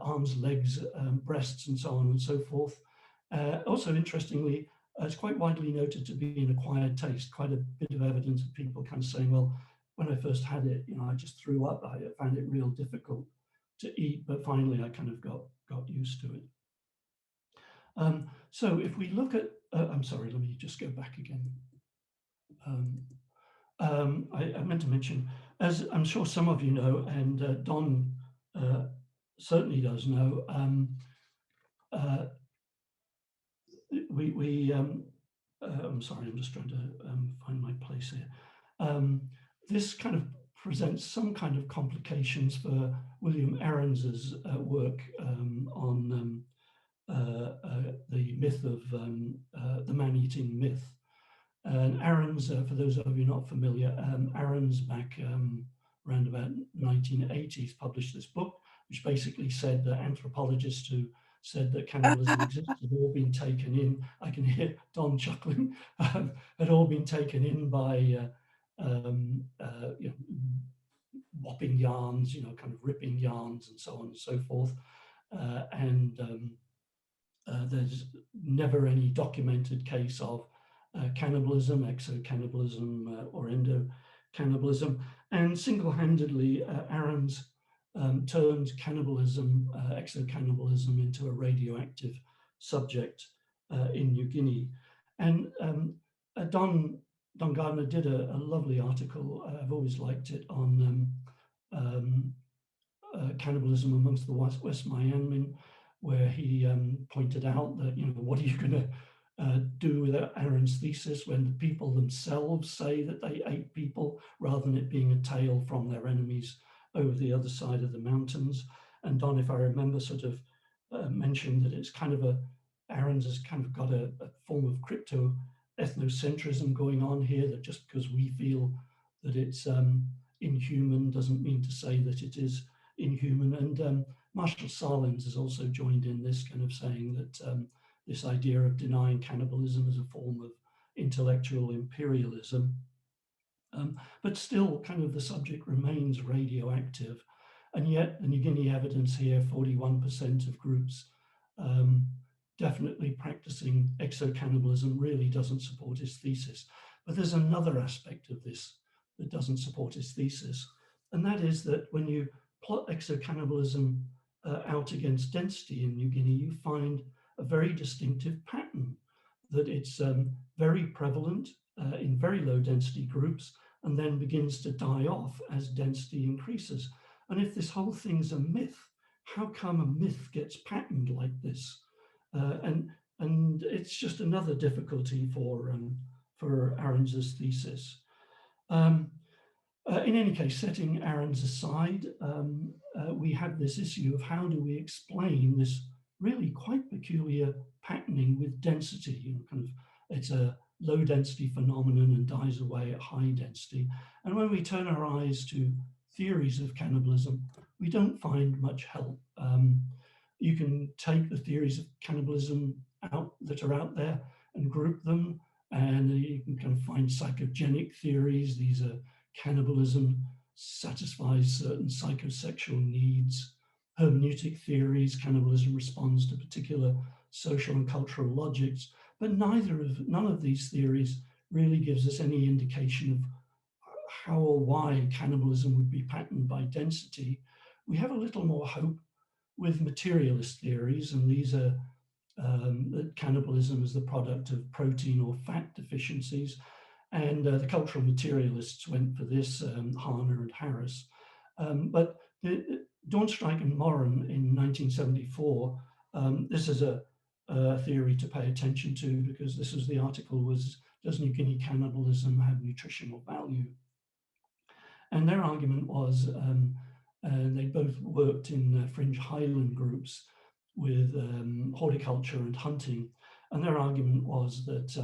arms, legs, breasts, and so on and so forth. Also, interestingly, it's quite widely noted to be an acquired taste. Quite a bit of evidence of people kind of saying, well, when I first had it, I just threw up. I found it real difficult eat, but finally I kind of got used to it. So if we look at, I'm sorry, let me just go back again. I meant to mention, as I'm sure some of you know, and Don certainly does know, I'm sorry, I'm just trying to find my place here. This kind of presents some kind of complications for William Aarons's work on the myth of the man-eating myth. And Aarons, for those of you not familiar, Aarons back around about 1980s published this book, which basically said that anthropologists who said that cannibalism exists had all been taken in, I can hear Don chuckling, had all been taken in by you know, whopping yarns, you know, kind of ripping yarns and so on and so forth. There's never any documented case of cannibalism, exo-cannibalism, or endo-cannibalism. And single-handedly, Aarons turned cannibalism, exo-cannibalism, into a radioactive subject in New Guinea. And Don Gardner did a lovely article, I've always liked it, on cannibalism amongst the West Miami, where he pointed out that, you know, what are you going to do with Aaron's thesis when the people themselves say that they ate people rather than it being a tale from their enemies over the other side of the mountains. And Don, if I remember, sort of mentioned that it's kind of Aaron's has kind of got a form of crypto ethnocentrism going on here, that just because we feel that it's inhuman doesn't mean to say that it is inhuman. And Marshall Salins has also joined in this, kind of saying that this idea of denying cannibalism as a form of intellectual imperialism. But still, kind of the subject remains radioactive. And yet the New Guinea evidence here, 41% of groups definitely practicing exo-cannibalism, really doesn't support his thesis. But there's another aspect of this that doesn't support his thesis. And that is that when you plot exo-cannibalism out against density in New Guinea, you find a very distinctive pattern, that it's very prevalent in very low density groups and then begins to die off as density increases. And if this whole thing's a myth, how come a myth gets patterned like this? And it's just another difficulty for Aarons's thesis. In any case, setting Aarons aside, we have this issue of how do we explain this really quite peculiar patterning with density. You know, kind of, it's a low density phenomenon and dies away at high density. And when we turn our eyes to theories of cannibalism, we don't find much help. You can take the theories of cannibalism that are out there and group them, and you can kind of find psychogenic theories. These are cannibalism satisfies certain psychosexual needs. Hermeneutic theories, cannibalism responds to particular social and cultural logics, but none of these theories really gives us any indication of how or why cannibalism would be patterned by density. We have a little more hope with materialist theories, and these are that cannibalism is the product of protein or fat deficiencies. And the cultural materialists went for this, Harner and Harris. But Dornstrike and Morin in 1974, this is a theory to pay attention to, because this was the article was, does New Guinea cannibalism have nutritional value? And their argument was, they both worked in fringe highland groups with horticulture and hunting. And their argument was that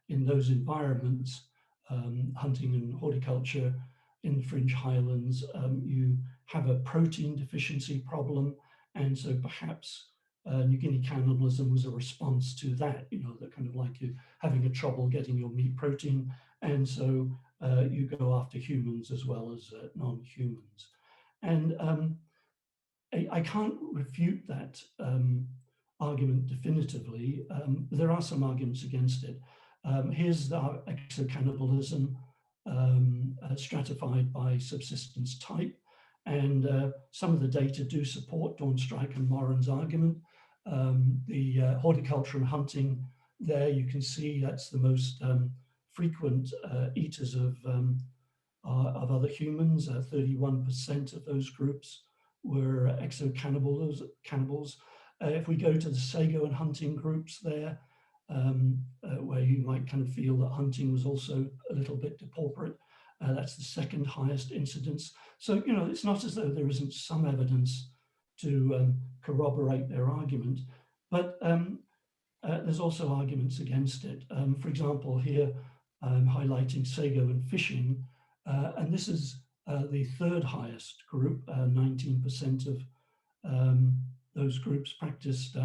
in those environments, hunting and horticulture in the fringe highlands, you have a protein deficiency problem. And so perhaps New Guinea cannibalism was a response to that, you know, that kind of like you having a trouble getting your meat protein. And so you go after humans as well as non-humans. And I can't refute that argument definitively. There are some arguments against it. Here's our exo-cannibalism stratified by subsistence type. And some of the data do support Dornstrike and Moran's argument. The horticulture and hunting, there you can see that's the most frequent eaters of other humans. 31% of those groups were exo-cannibals. If we go to the sago and hunting groups there, where you might kind of feel that hunting was also a little bit depauperate, that's the second highest incidence. So, you know, it's not as though there isn't some evidence to corroborate their argument, but there's also arguments against it. For example, here I'm highlighting sago and fishing, and this is the third highest group. 19% of those groups practiced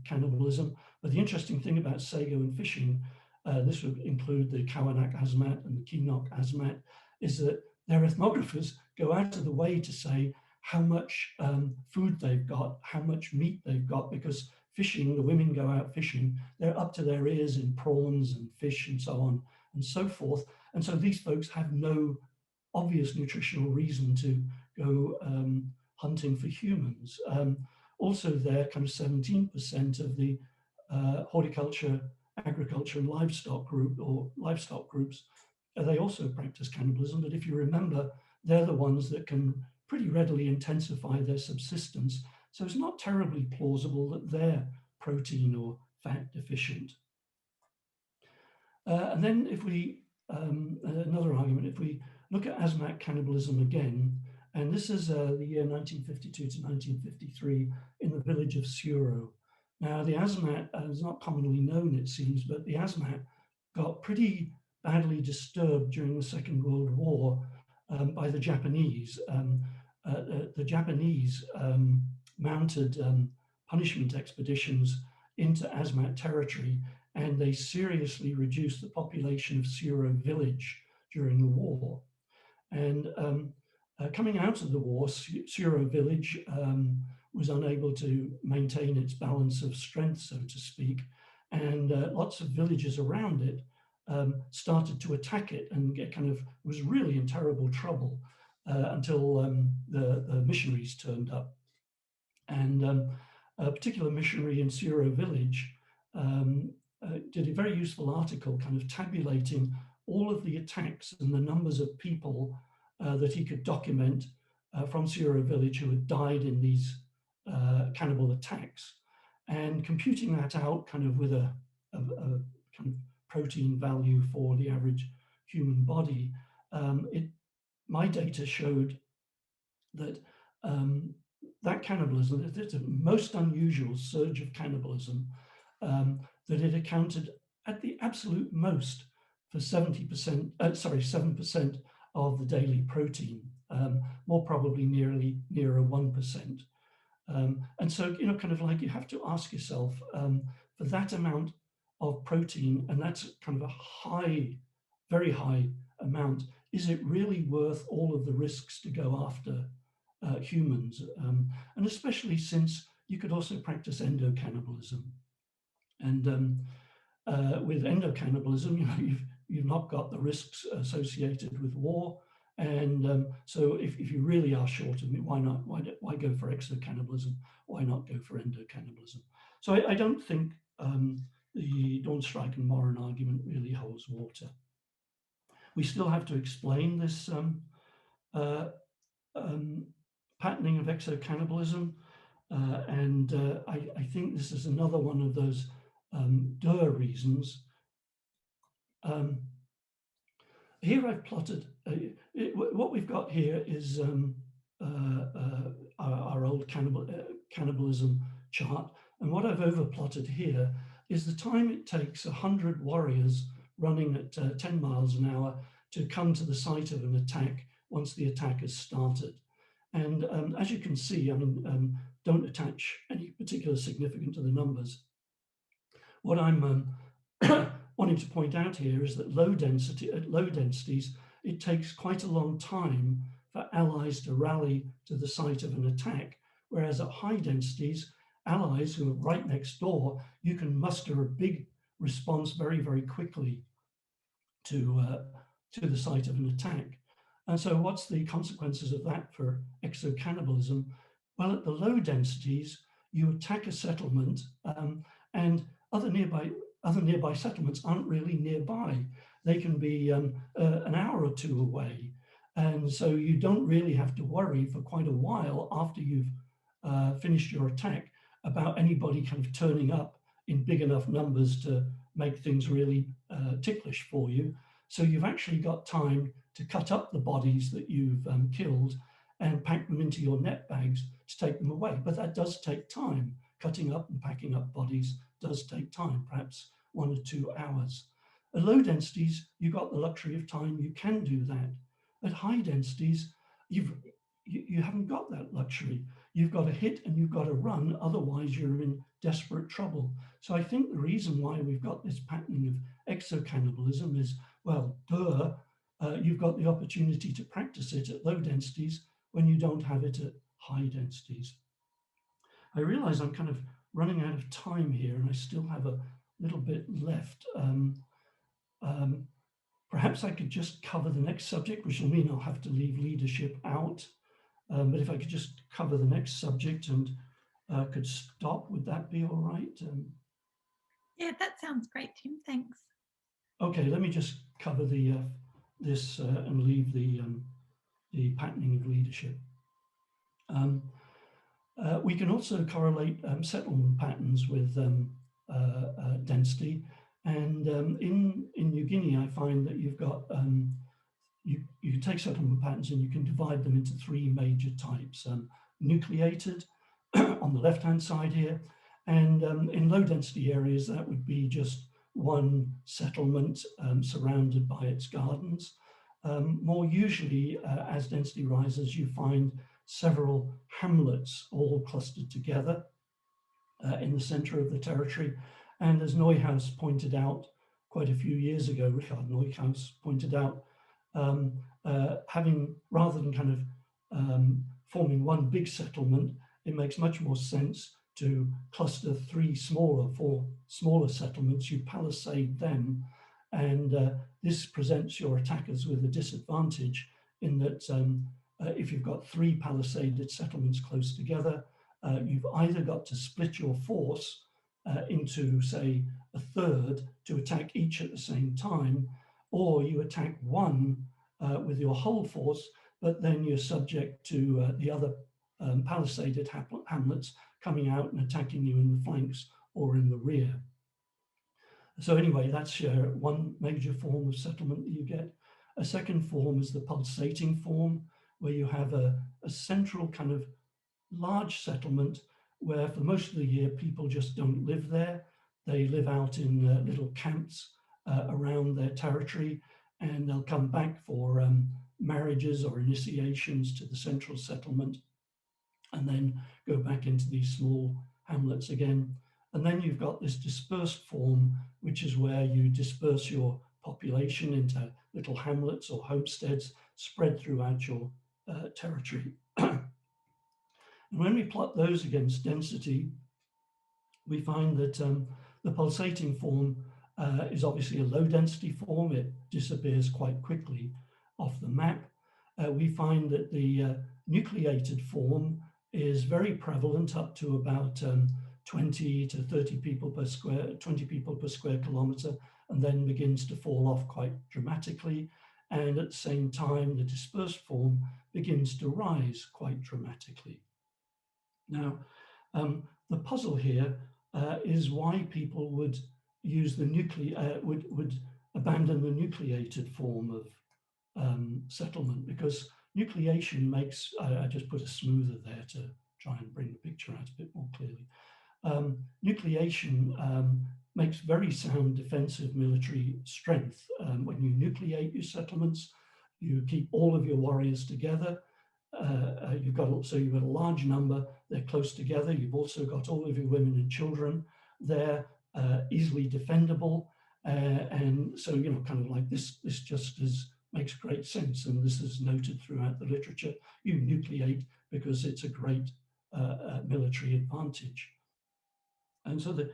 cannibalism. But the interesting thing about sago and fishing, this would include the Kawanak Asmat and the Kinok Asmat, is that their ethnographers go out of the way to say how much food they've got, how much meat they've got, because fishing, the women go out fishing, they're up to their ears in prawns and fish and so on and so forth. And so these folks have no obvious nutritional reason to go hunting for humans. Also there, kind of 17% of the horticulture, agriculture and livestock group, or livestock groups, they also practice cannibalism. But if you remember, they're the ones that can pretty readily intensify their subsistence. So it's not terribly plausible that they're protein or fat deficient. And then if we, another argument, if we look at Asthma cannibalism again, and this is the year 1952 to 1953 in the village of Suro. Now the Asthma is not commonly known, it seems, but the Asthma got pretty badly disturbed during the Second World War by the Japanese. The Japanese mounted punishment expeditions into Asmat territory, and they seriously reduced the population of Suro village during the war. And coming out of the war, Suro village was unable to maintain its balance of strength, so to speak, and lots of villages around it started to attack it, and it kind of was really in terrible trouble until the missionaries turned up. And a particular missionary in Suro village did a very useful article kind of tabulating all of the attacks and the numbers of people that he could document from Suro village who had died in these cannibal attacks, and computing that out kind of with a kind of protein value for the average human body. My data showed that that cannibalism, it's a most unusual surge of cannibalism, that it accounted at the absolute most for 7% of the daily protein, more probably nearer 1%. And so, you know, kind of like you have to ask yourself, for that amount of protein, and that's kind of a high, very high amount, is it really worth all of the risks to go after humans? And especially since you could also practice endocannibalism. And with endocannibalism, you know, you've not got the risks associated with war. And so if you really are short of meat, why not? Why go for exocannibalism? Why not go for endocannibalism? So I don't think the Dornstrike and Moran argument really holds water. We still have to explain this patterning of exocannibalism. And I think this is another one of those reasons. Here I've plotted, what we've got here is our old cannibalism chart. And what I've overplotted here is the time it takes 100 warriors running at 10 miles an hour to come to the site of an attack once the attack has started. And as you can see, I mean, don't attach any particular significance to the numbers. What I'm wanting to point out here is that at low densities, it takes quite a long time for allies to rally to the site of an attack, whereas at high densities, allies who are right next door, you can muster a big response very, very quickly to the site of an attack. And so what's the consequences of that for exo-cannibalism? Well, at the low densities, you attack a settlement and other nearby settlements aren't really nearby. They can be an hour or two away. And so you don't really have to worry for quite a while after you've finished your attack about anybody kind of turning up in big enough numbers to make things really ticklish for you. So you've actually got time to cut up the bodies that you've killed and pack them into your net bags to take them away. But that does take time. Cutting up and packing up bodies does take time, perhaps 1 or 2 hours. At low densities, you've got the luxury of time, you can do that. At high densities, you haven't got that luxury. You've got to hit and you've got to run, otherwise you're in desperate trouble. So I think the reason why we've got this patterning of exo-cannibalism is, well, you've got the opportunity to practice it at low densities when you don't have it at high densities. I realize I'm kind of running out of time here and I still have a little bit left. Perhaps I could just cover the next subject, which will mean I'll have to leave leadership out. But if I could just cover the next subject and could stop, would that be all right? Yeah, that sounds great, Tim. Thanks. Okay, let me just cover this and leave the patterning of leadership. We can also correlate settlement patterns with density. And in New Guinea, I find that you've got, you can take settlement patterns and you can divide them into 3 major types. Nucleated on the left-hand side here. And in low density areas, that would be just one settlement surrounded by its gardens. More usually, as density rises, you find several hamlets all clustered together in the center of the territory. And as Neuhaus pointed out quite a few years ago, Richard Neuhaus pointed out, having, rather than kind of forming one big settlement, it makes much more sense to cluster 4 smaller settlements. You palisade them, and this presents your attackers with a disadvantage in that if you've got 3 palisaded settlements close together, you've either got to split your force into, say, a third to attack each at the same time, or you attack one with your whole force, but then you're subject to the other palisaded hamlets coming out and attacking you in the flanks or in the rear. So anyway, that's one major form of settlement that you get. A second form is the pulsating form, where you have a central kind of large settlement where for most of the year people just don't live there. They live out in little camps around their territory, and they'll come back for marriages or initiations to the central settlement and then go back into these small hamlets again. And then you've got this dispersed form, which is where you disperse your population into little hamlets or homesteads spread throughout your territory. And when we plot those against density, we find that the pulsating form is obviously a low density form. It disappears quite quickly off the map. We find that the nucleated form is very prevalent, up to about 20 to 30 people per square kilometer, and then begins to fall off quite dramatically. And at the same time, the dispersed form begins to rise quite dramatically. Now, the puzzle here is why people would use the would abandon the nucleated form of settlement, because nucleation makes, I just put a smoother there to try and bring the picture out a bit more clearly. Nucleation makes very sound defensive military strength. When you nucleate your settlements, you keep all of your warriors together. You've got a large number, they're close together. You've also got all of your women and children. They're easily defendable. And so, kind of like this just makes great sense. And this is noted throughout the literature. You nucleate because it's a great military advantage. And so the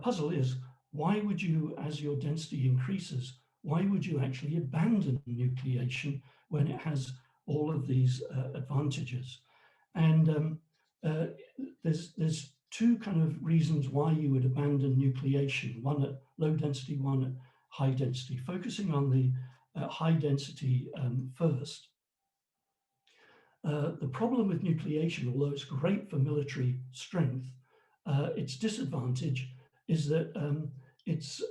puzzle is, why would you, as your density increases, why would you actually abandon nucleation when it has all of these advantages. And there's two kind of reasons why you would abandon nucleation, one at low density, one at high density. Focusing on the high density first. The problem with nucleation, although it's great for military strength, its disadvantage is that its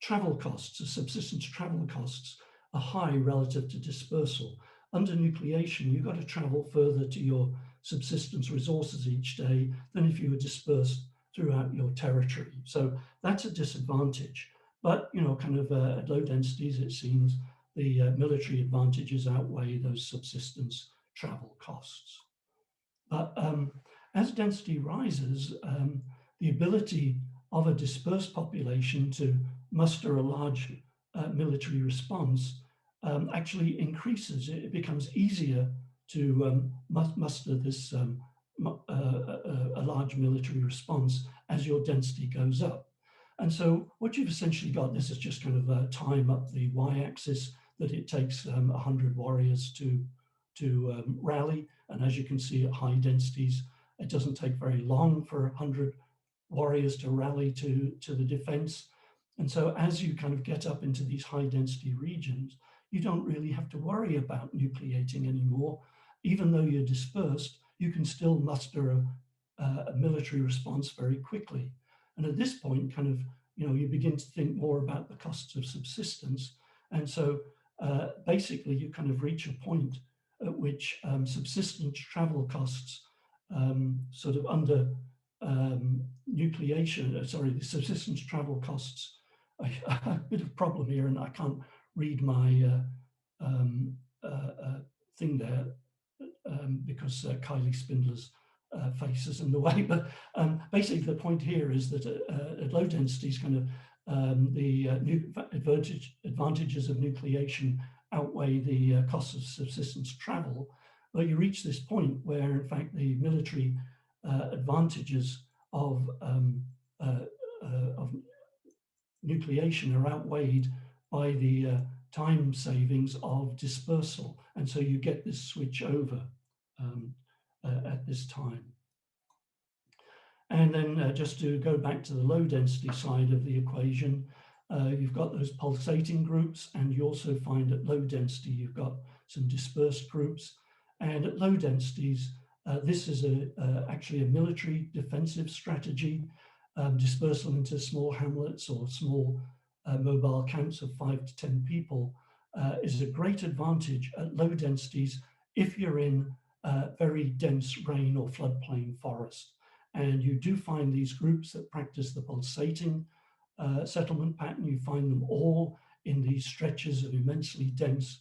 travel costs, subsistence travel costs, are high relative to dispersal. Under nucleation, you've got to travel further to your subsistence resources each day than if you were dispersed throughout your territory. So that's a disadvantage. But, you know, kind of at low densities, it seems the military advantages outweigh those subsistence travel costs. But as density rises, the ability of a dispersed population to muster a large military response actually increases. It becomes easier to muster this a large military response as your density goes up. And so what you've essentially got, this is just kind of a time up the y-axis that it takes 100 warriors to rally. And as you can see at high densities, it doesn't take very long for 100 warriors to rally to the defense. And so as you kind of get up into these high density regions, you don't really have to worry about nucleating anymore. Even though you're dispersed, you can still muster a military response very quickly. And at this point, kind of, you know, you begin to think more about the costs of subsistence. And so basically you kind of reach a point at which subsistence travel costs sort of under nucleation, the subsistence travel costs, a bit of problem here, and I can't read my thing there because Kylie Spindler's face is in the way. But basically the point here is that at low densities, kind of the advantages of nucleation outweigh the costs of subsistence travel. But you reach this point where, in fact, the military advantages of nucleation are outweighed by the time savings of dispersal. And so you get this switch over at this time. And then just to go back to the low density side of the equation, you've got those pulsating groups, and you also find at low density, you've got some dispersed groups. And at low densities, this is actually a military defensive strategy. Dispersal into small hamlets or small mobile camps of 5 to 10 people is a great advantage at low densities if you're in very dense rain or floodplain forest. And you do find these groups that practice the pulsating settlement pattern. You find them all in these stretches of immensely dense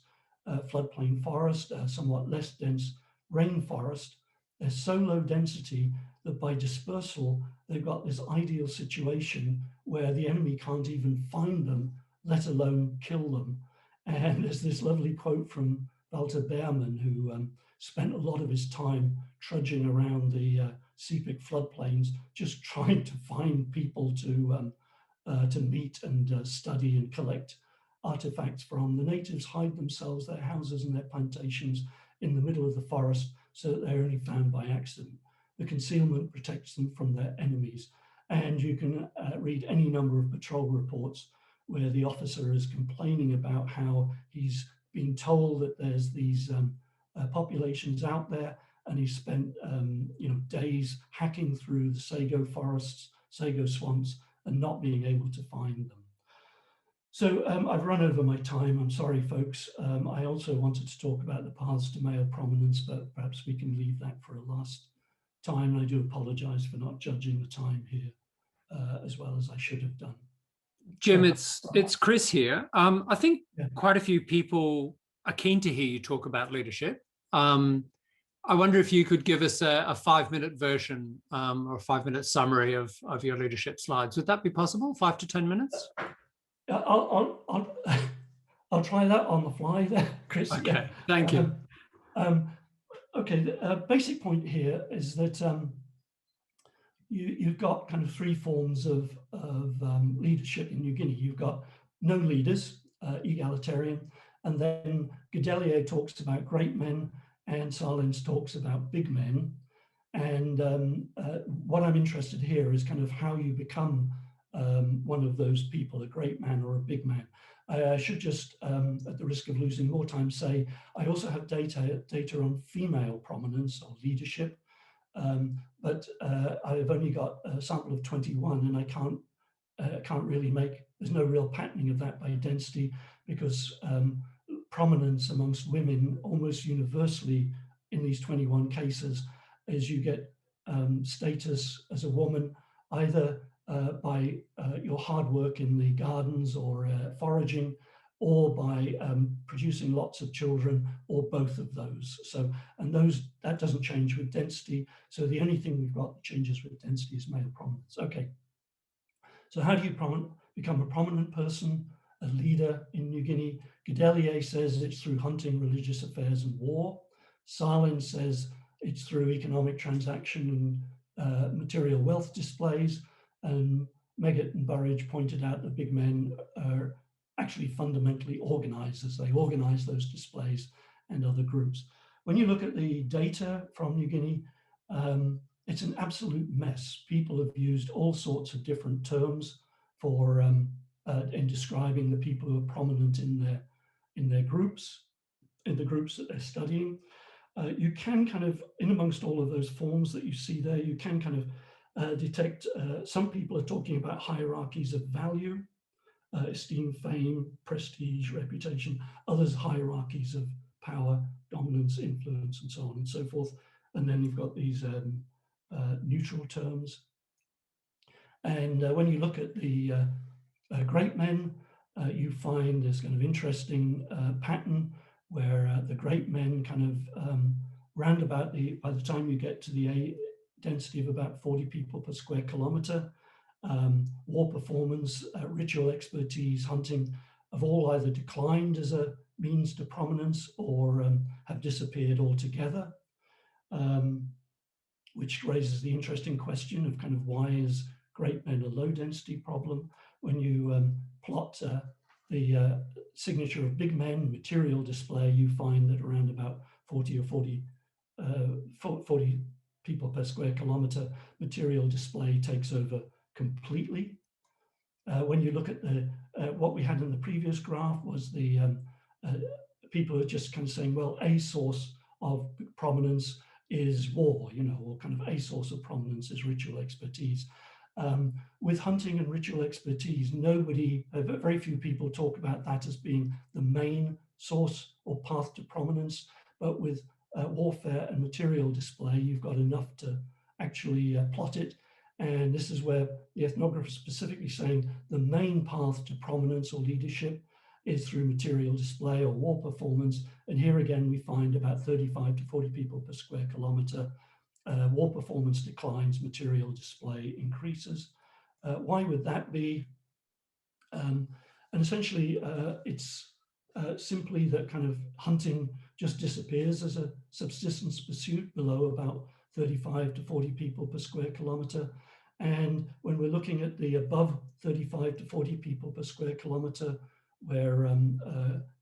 floodplain forest, somewhat less dense rainforest. They're so low density that by dispersal, they've got this ideal situation where the enemy can't even find them, let alone kill them. And there's this lovely quote from Walter Behrman, who spent a lot of his time trudging around the Sepik floodplains, just trying to find people to meet and study and collect artifacts from. The natives hide themselves, their houses and their plantations in the middle of the forest so that they're only found by accident. The concealment protects them from their enemies. And you can read any number of patrol reports where the officer is complaining about how he's been told that there's these populations out there, and he spent days hacking through the sago forests, sago swamps, and not being able to find them. So I've run over my time. I'm sorry, folks. I also wanted to talk about the paths to male prominence, but perhaps we can leave that for a last time. And I do apologize for not judging the time here as well as I should have done. Jim, it's Chris here. I think quite a few people are keen to hear you talk about leadership. I wonder if you could give us a 5-minute version or a 5-minute summary of your leadership slides. Would that be possible? 5 to 10 minutes? I'll try that on the fly there, Chris. Okay, yeah. Thank you. Okay, the basic point here is that you've got kind of 3 forms of leadership in New Guinea. You've got no leaders, egalitarian, And then Godelier talks about great men, and Salins talks about big men. And what I'm interested here is kind of how you become one of those people, a great man or a big man. I should just, at the risk of losing more time, say I also have data on female prominence or leadership, but I've only got a sample of 21, and I can't really make, there's no real patterning of that by density, because prominence amongst women almost universally in these 21 cases is you get status as a woman either by your hard work in the gardens or foraging, or by producing lots of children, or both of those. So, and that doesn't change with density. So the only thing we've got that changes with density is male prominence. Okay. So how do you become a prominent person, a leader in New Guinea? Godelier says it's through hunting, religious affairs, and war. Salins says it's through economic transaction and material wealth displays. And Meggett and Burridge pointed out that big men are actually fundamentally organizers. They organize those displays and other groups. When you look at the data from New Guinea, it's an absolute mess. People have used all sorts of different terms for in describing the people who are prominent in their groups, in the groups that they're studying. You can kind of, in amongst all of those forms that you see there, you can kind of detect some people are talking about hierarchies of value, esteem, fame, prestige, reputation, others hierarchies of power, dominance, influence, and so on and so forth. And then you've got these neutral terms. And when you look at the great men, you find this kind of interesting pattern where the great men kind of round about by the time you get to the density of about 40 people per square kilometer, war performance, ritual expertise, hunting have all either declined as a means to prominence or have disappeared altogether, which raises the interesting question of kind of why is great men a low density problem? When you plot the signature of big men, material display, you find that around about 40 people per square kilometer, material display takes over completely. When you look at what we had in the previous graph was the people are just kind of saying, well, a source of prominence is war, you know, or kind of a source of prominence is ritual expertise. With hunting and ritual expertise, very few people talk about that as being the main source or path to prominence, but with warfare and material display, you've got enough to actually plot it. And this is where the ethnographer is specifically saying the main path to prominence or leadership is through material display or war performance. And here again, we find about 35 to 40 people per square kilometer. War performance declines, material display increases. Why would that be? And essentially, it's simply that kind of hunting just disappears as a subsistence pursuit below about 35 to 40 people per square kilometer. And when we're looking at the above 35 to 40 people per square kilometer, where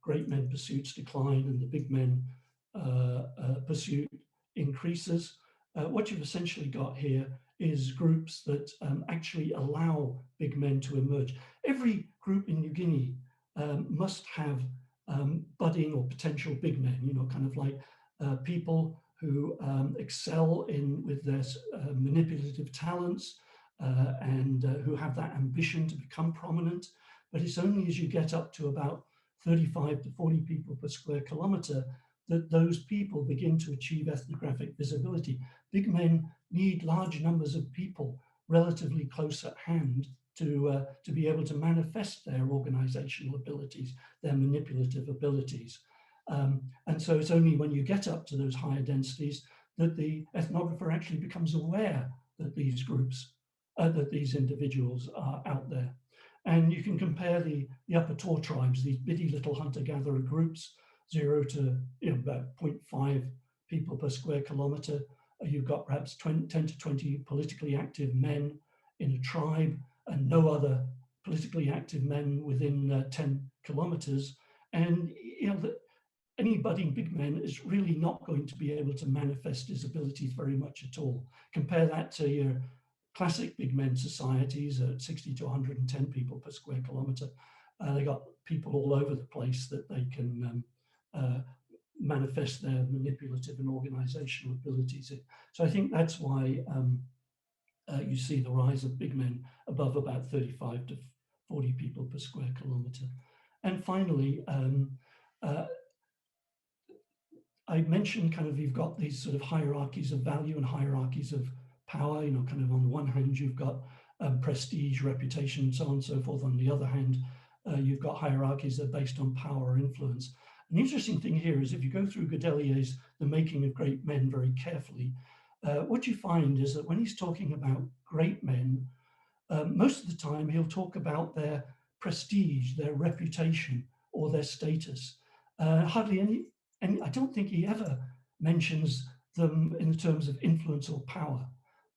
great men pursuits decline and the big men pursuit increases, what you've essentially got here is groups that actually allow big men to emerge. Every group in New Guinea must have budding or potential big men, you know, kind of like people who excel with their manipulative talents and who have that ambition to become prominent. But it's only as you get up to about 35 to 40 people per square kilometer that those people begin to achieve ethnographic visibility. Big men need large numbers of people relatively close at hand to be able to manifest their organizational abilities, their manipulative abilities. And so it's only when you get up to those higher densities that the ethnographer actually becomes aware that these groups, that these individuals are out there. And you can compare the upper Tor tribes, these bitty little hunter-gatherer groups, 0 to about 0.5 people per square kilometer. You've got perhaps 10 to 20 politically active men in a tribe and no other politically active men within 10 kilometers. And any budding big man is really not going to be able to manifest his abilities very much at all. Compare that to your classic big men societies at 60 to 110 people per square kilometre. They got people all over the place that they can manifest their manipulative and organizational abilities in. So I think that's why you see the rise of big men above about 35 to 40 people per square kilometre. And finally, I mentioned kind of you've got these sort of hierarchies of value and hierarchies of power, kind of on the one hand, you've got prestige, reputation, so on and so forth. On the other hand, you've got hierarchies that are based on power or influence. An interesting thing here is if you go through Godelier's The Making of Great Men very carefully, what you find is that when he's talking about great men, most of the time he'll talk about their prestige, their reputation, or their status. Hardly any, and I don't think he ever mentions them in terms of influence or power.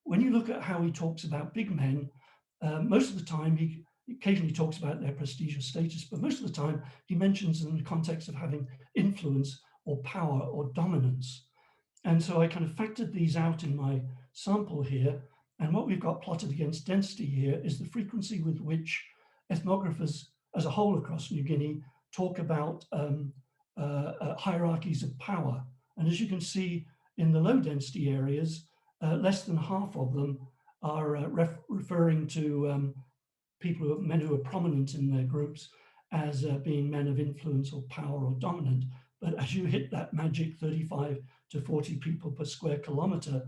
When you look at how he talks about big men, most of the time he occasionally talks about their prestige or status, but most of the time he mentions them in the context of having influence or power or dominance. And so I kind of factored these out in my sample here. And what we've got plotted against density here is the frequency with which ethnographers as a whole across New Guinea talk about hierarchies of power. And as you can see in the low density areas, less than half of them are referring to men who are prominent in their groups as being men of influence or power or dominant. But as you hit that magic 35 to 40 people per square kilometre,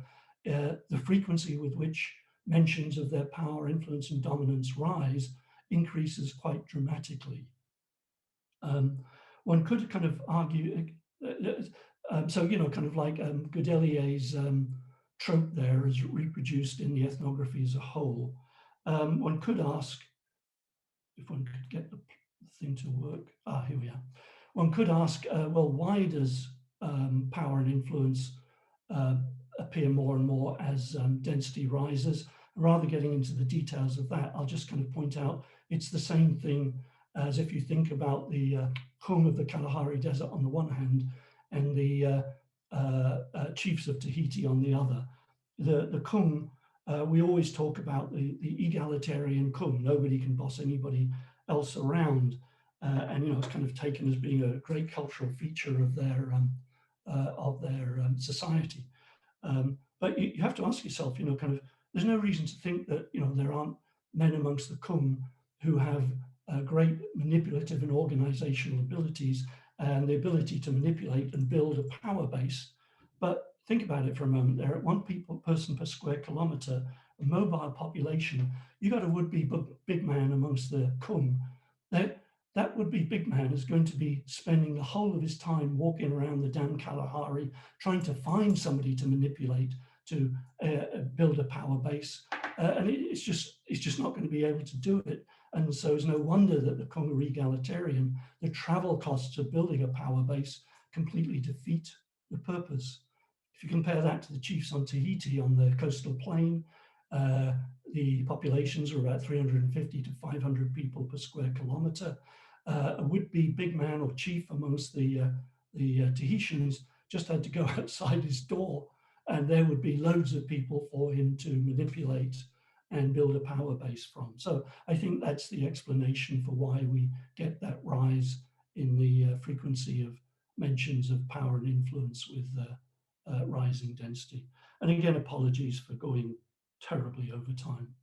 the frequency with which mentions of their power, influence, and dominance rise increases quite dramatically. One could kind of argue, so, kind of like Godelier's trope there is reproduced in the ethnography as a whole. One could ask, if one could get the thing to work, here we are. One could ask, well, why does power and influence appear more and more as density rises? Rather than getting into the details of that, I'll just kind of point out it's the same thing as if you think about the home of the Kalahari Desert on the one hand and the chiefs of Tahiti on the other. The Kung, we always talk about the egalitarian Kung. Nobody can boss anybody else around. And it's kind of taken as being a great cultural feature of their society. But you have to ask yourself, kind of, there's no reason to think that there aren't men amongst the Kung who have great manipulative and organizational abilities and the ability to manipulate and build a power base. But think about it for a moment. They're at one person per square kilometre, a mobile population. You got a would-be big man amongst the Kung. That would-be big man is going to be spending the whole of his time walking around the damn Kalahari, trying to find somebody to manipulate, to build a power base. And it's just not going to be able to do it. And so it's no wonder that the Kung are egalitarian. The travel costs of building a power base completely defeat the purpose. If you compare that to the chiefs on Tahiti on the coastal plain, the populations are about 350 to 500 people per square kilometre. A would-be big man or chief amongst the Tahitians just had to go outside his door and there would be loads of people for him to manipulate and build a power base from. So I think that's the explanation for why we get that rise in the frequency of mentions of power and influence with rising density. And again, apologies for going terribly over time.